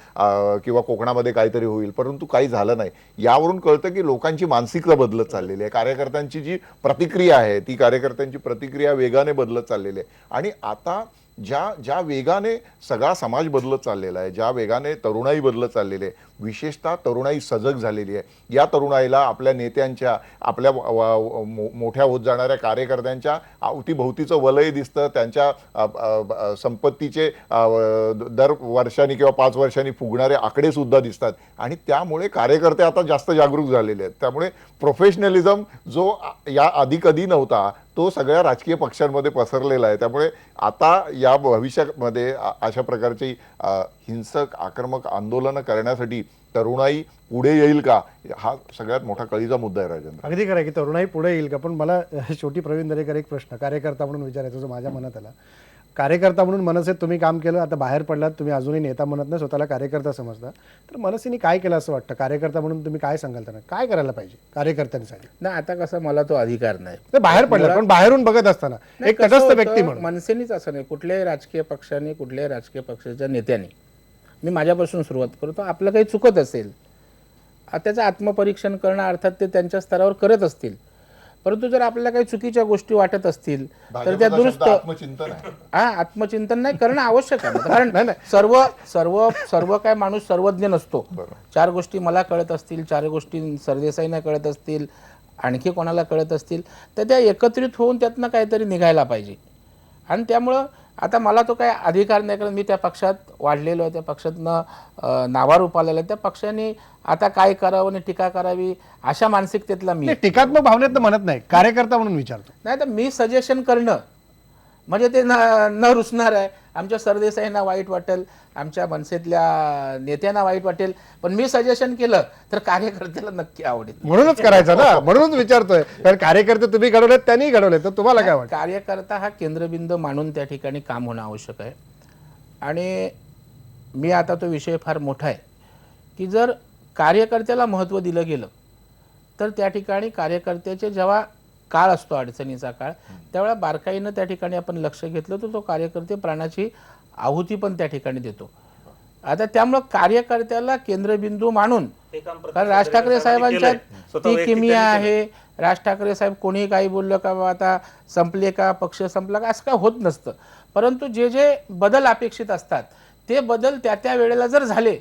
किंवा कोकणामध्ये काहीतरी होईल, परंतु काही झालं नाही. यावरून कळतं की लोकांची मानसिकता बदलत चाललेली आहे. कार्यकर्त्यांची जी प्रतिक्रिया आहे ती कार्यकर्त्यांची प्रतिक्रिया वेगाने बदलत चाललेली आहे. आणि आता ज्या वेगाने सगळा समाज बदलत चाललेला आहे, ज्या वेगाने तरुणाई बदलत चाललेली आहे, विशेषतः तरुणाई सजग झालेली आहे. या तरुणाईला आपल्या नेत्यांच्या, आपल्या मोठ्या होत जाणाऱ्या कार्यकर्त्यांच्या अवतीभोवतीचं वलय दिसतं. त्यांच्या संपत्तीचे दर वर्षांनी किंवा 5 वर्षांनी फुगणारे आकडे सुद्धा दिसतात. आणि त्यामुळे कार्यकर्ते आता जास्त जागरूक झालेले आहेत. त्यामुळे प्रोफेशनलिझम जो या आधी कधी नव्हता तो सगळ्या राजकीय पक्षांमध्ये पसरलेला आहे. त्यामुळे आता या भविष्यामध्ये अशा प्रकारची हिंसक आक्रमक आंदोलनं करण्यासाठी तरुणाई पुढे येईल का, हा सगळ्यात मोठा कळीचा मुद्दा आहे राजेंद्र. अगदी खरं आहे की तरुणाई पुढे येईल का. पण मला शेवटी प्रवीण दरेकर एक प्रश्न कार्यकर्ता म्हणून विचारायचा जो माझ्या मनात आला. कार्यकर्ता म्हणून मनसेत तुम्ही काम केलं, आता बाहेर पडलात, तुम्ही अजूनही नेता म्हणत नाही, स्वतःला कार्यकर्ता समजता, तर मनसेने काय केलं असं वाटतं? कार्यकर्ता म्हणून तुम्ही काय सांगाल त्यांना, काय करायला पाहिजे कार्यकर्त्यांसाठी? ना आता कसं, मला तो अधिकार नाही. ते बाहेर पडला, पण बाहेरून बघत असताना एक तटस्थ व्यक्ती म्हणून. मनसेनीच असं नाही, कुठल्याही राजकीय पक्षाने, कुठल्याही राजकीय पक्षाच्या नेत्याने, मी माझ्यापासून सुरुवात करतो, आपलं काही चुकत असेल त्याचं आत्मपरीक्षण करणं अर्थात ते त्यांच्या स्तरावर करत असतील. परंतु जर आपल्याला काही चुकीच्या गोष्टी वाटत असतील तर त्या दुरुस्त, आत्मचिंतन आहे. आत्मचिंतन नाही करणं आवश्यक आहे. कारण सर्व काय माणूस सर्वज्ञ नसतो. 4 गोष्टी मला कळत असतील, 4 गोष्टी सरदेसाईंना कळत असतील, आणखी कोणाला कळत असतील, तर त्या एकत्रित होऊन त्यातनं काहीतरी निघायला पाहिजे. आणि त्यामुळं आता मला तो काय अधिकार नाही, कारण मी त्या पक्षात वाढलेलो आहे, त्या पक्षातनं नावारूप आलेलं आहे. त्या पक्षाने आता काय करावं आणि टीका करावी अशा मानसिकतेतला मी. टीकात्मक भावनेत म्हणत नाही, कार्यकर्ता म्हणून विचारतो. नाही तर मी सजेशन करणं म्हणजे ते न रुसणार आहे. आमच्या सरदेसाईंना वाईट वाटेल, आमच्या मनसेतल्या नेत्यांना वाईट वाटेल, पण मी सजेशन केलं तर कार्यकर्त्याला नक्की आवडेल. म्हणूनच करायचं ना, म्हणूनच विचारतोय. कारण कार्यकर्ते तुम्ही घडवलेत, त्यांनी घडवले, तर तुम्हाला काय वाटतं? कार्यकर्ता हा केंद्रबिंदू मानून त्या ठिकाणी काम होणं आवश्यक आहे. आणि मी आता तो विषय फार मोठा आहे की जर कार्यकर्त्याला महत्त्व दिलं गेलं तर त्या ठिकाणी कार्यकर्त्याचे जेव्हा काळ असतो, अडचणीचा काळ, त्यावेळेला बारकाईनं त्या ठिकाणी आपण लक्ष घेतलं तर तो कार्यकर्ते प्राणाची आहुती पण त्या ठिकाणी देतो. आता त्यामुळं कार्यकर्त्याला केंद्रबिंदू मानून, कारण राज ठाकरे साहेबांच्या ती किमिया आहे. राज ठाकरे साहेब कोणी काही बोललं का आता संपले का, पक्ष संपला का, असं काय होत नसतं. परंतु जे बदल अपेक्षित असतात ते बदल त्या वेळेला जर झाले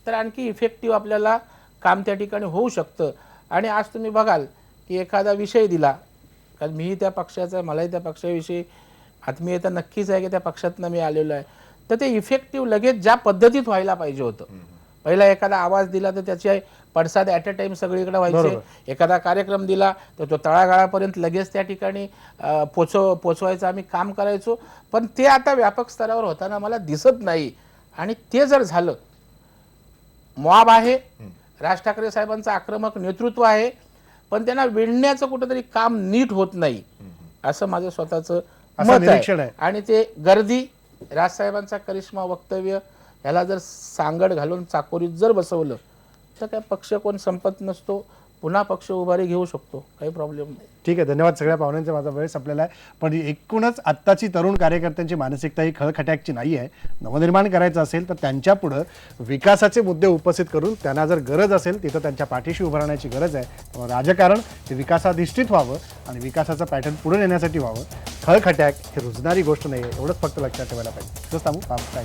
तर आणखी इफेक्टिव्ह आपल्याला काम त्या ठिकाणी होऊ शकतं. आणि आज तुम्ही बघाल की एखादा विषय दिला, कारण मीही त्या पक्षाचा आहे, मलाही त्या पक्षाविषयी आत्मीयता नक्कीच आहे की त्या पक्षातनं मी आलेलो आहे, तर ते इफेक्टिव्ह लगेच ज्या पद्धतीत व्हायला पाहिजे होतं. पहिला एखादा आवाज दिला तर त्याचे पडसाद ॲट अ टाइम सगळीकडे व्हायचे. एखादा कार्यक्रम दिला तर तो तळागाळापर्यंत लगेच त्या ठिकाणी पोचवायचं आम्ही काम करायचो. पण ते आता व्यापक स्तरावर होताना मला दिसत नाही. आणि ते जर झालं, मॉब आहे, राज ठाकरे साहेबांचं आक्रमक नेतृत्व आहे, पण त्यांना विणण्याचं कुठंतरी काम नीट होत नाही असं माझं स्वतःचं असं मत निरीक्षण आहे. आहे. आणि ते गर्दी, राजसाहेबांचा करिश्मा, वक्तव्य ह्याला जर सांगड घालून चाकोरीत जर बसवलं तर काय पक्ष कोण संपत नसतो, पुन्हा पक्ष उभारी घेऊ शकतो, काही प्रॉब्लेम नाही. ठीक आहे, धन्यवाद सगळ्या पाहुण्यांचा. माझा वेळ संपलेला आहे. पण एकूणच आत्ताची तरुण कार्यकर्त्यांची मानसिकता ही खळखट्याची नाही आहे. नवनिर्माण करायचं असेल तर त्यांच्या पुढं विकासाचे मुद्दे उपस्थित करून त्यांना जर गरज असेल तिथं त्यांच्या पाठीशी उभं राहण्याची गरज आहे. त्यामुळे राजकारण हे विकासाधिष्ठित व्हावं आणि विकासाचा पॅटर्न पुढे नेण्यासाठी व्हावं. खळखट्याक हे रुजणारी गोष्ट नाही आहे, एवढंच फक्त लक्षात ठेवायला पाहिजे. तसंच थांबू, काय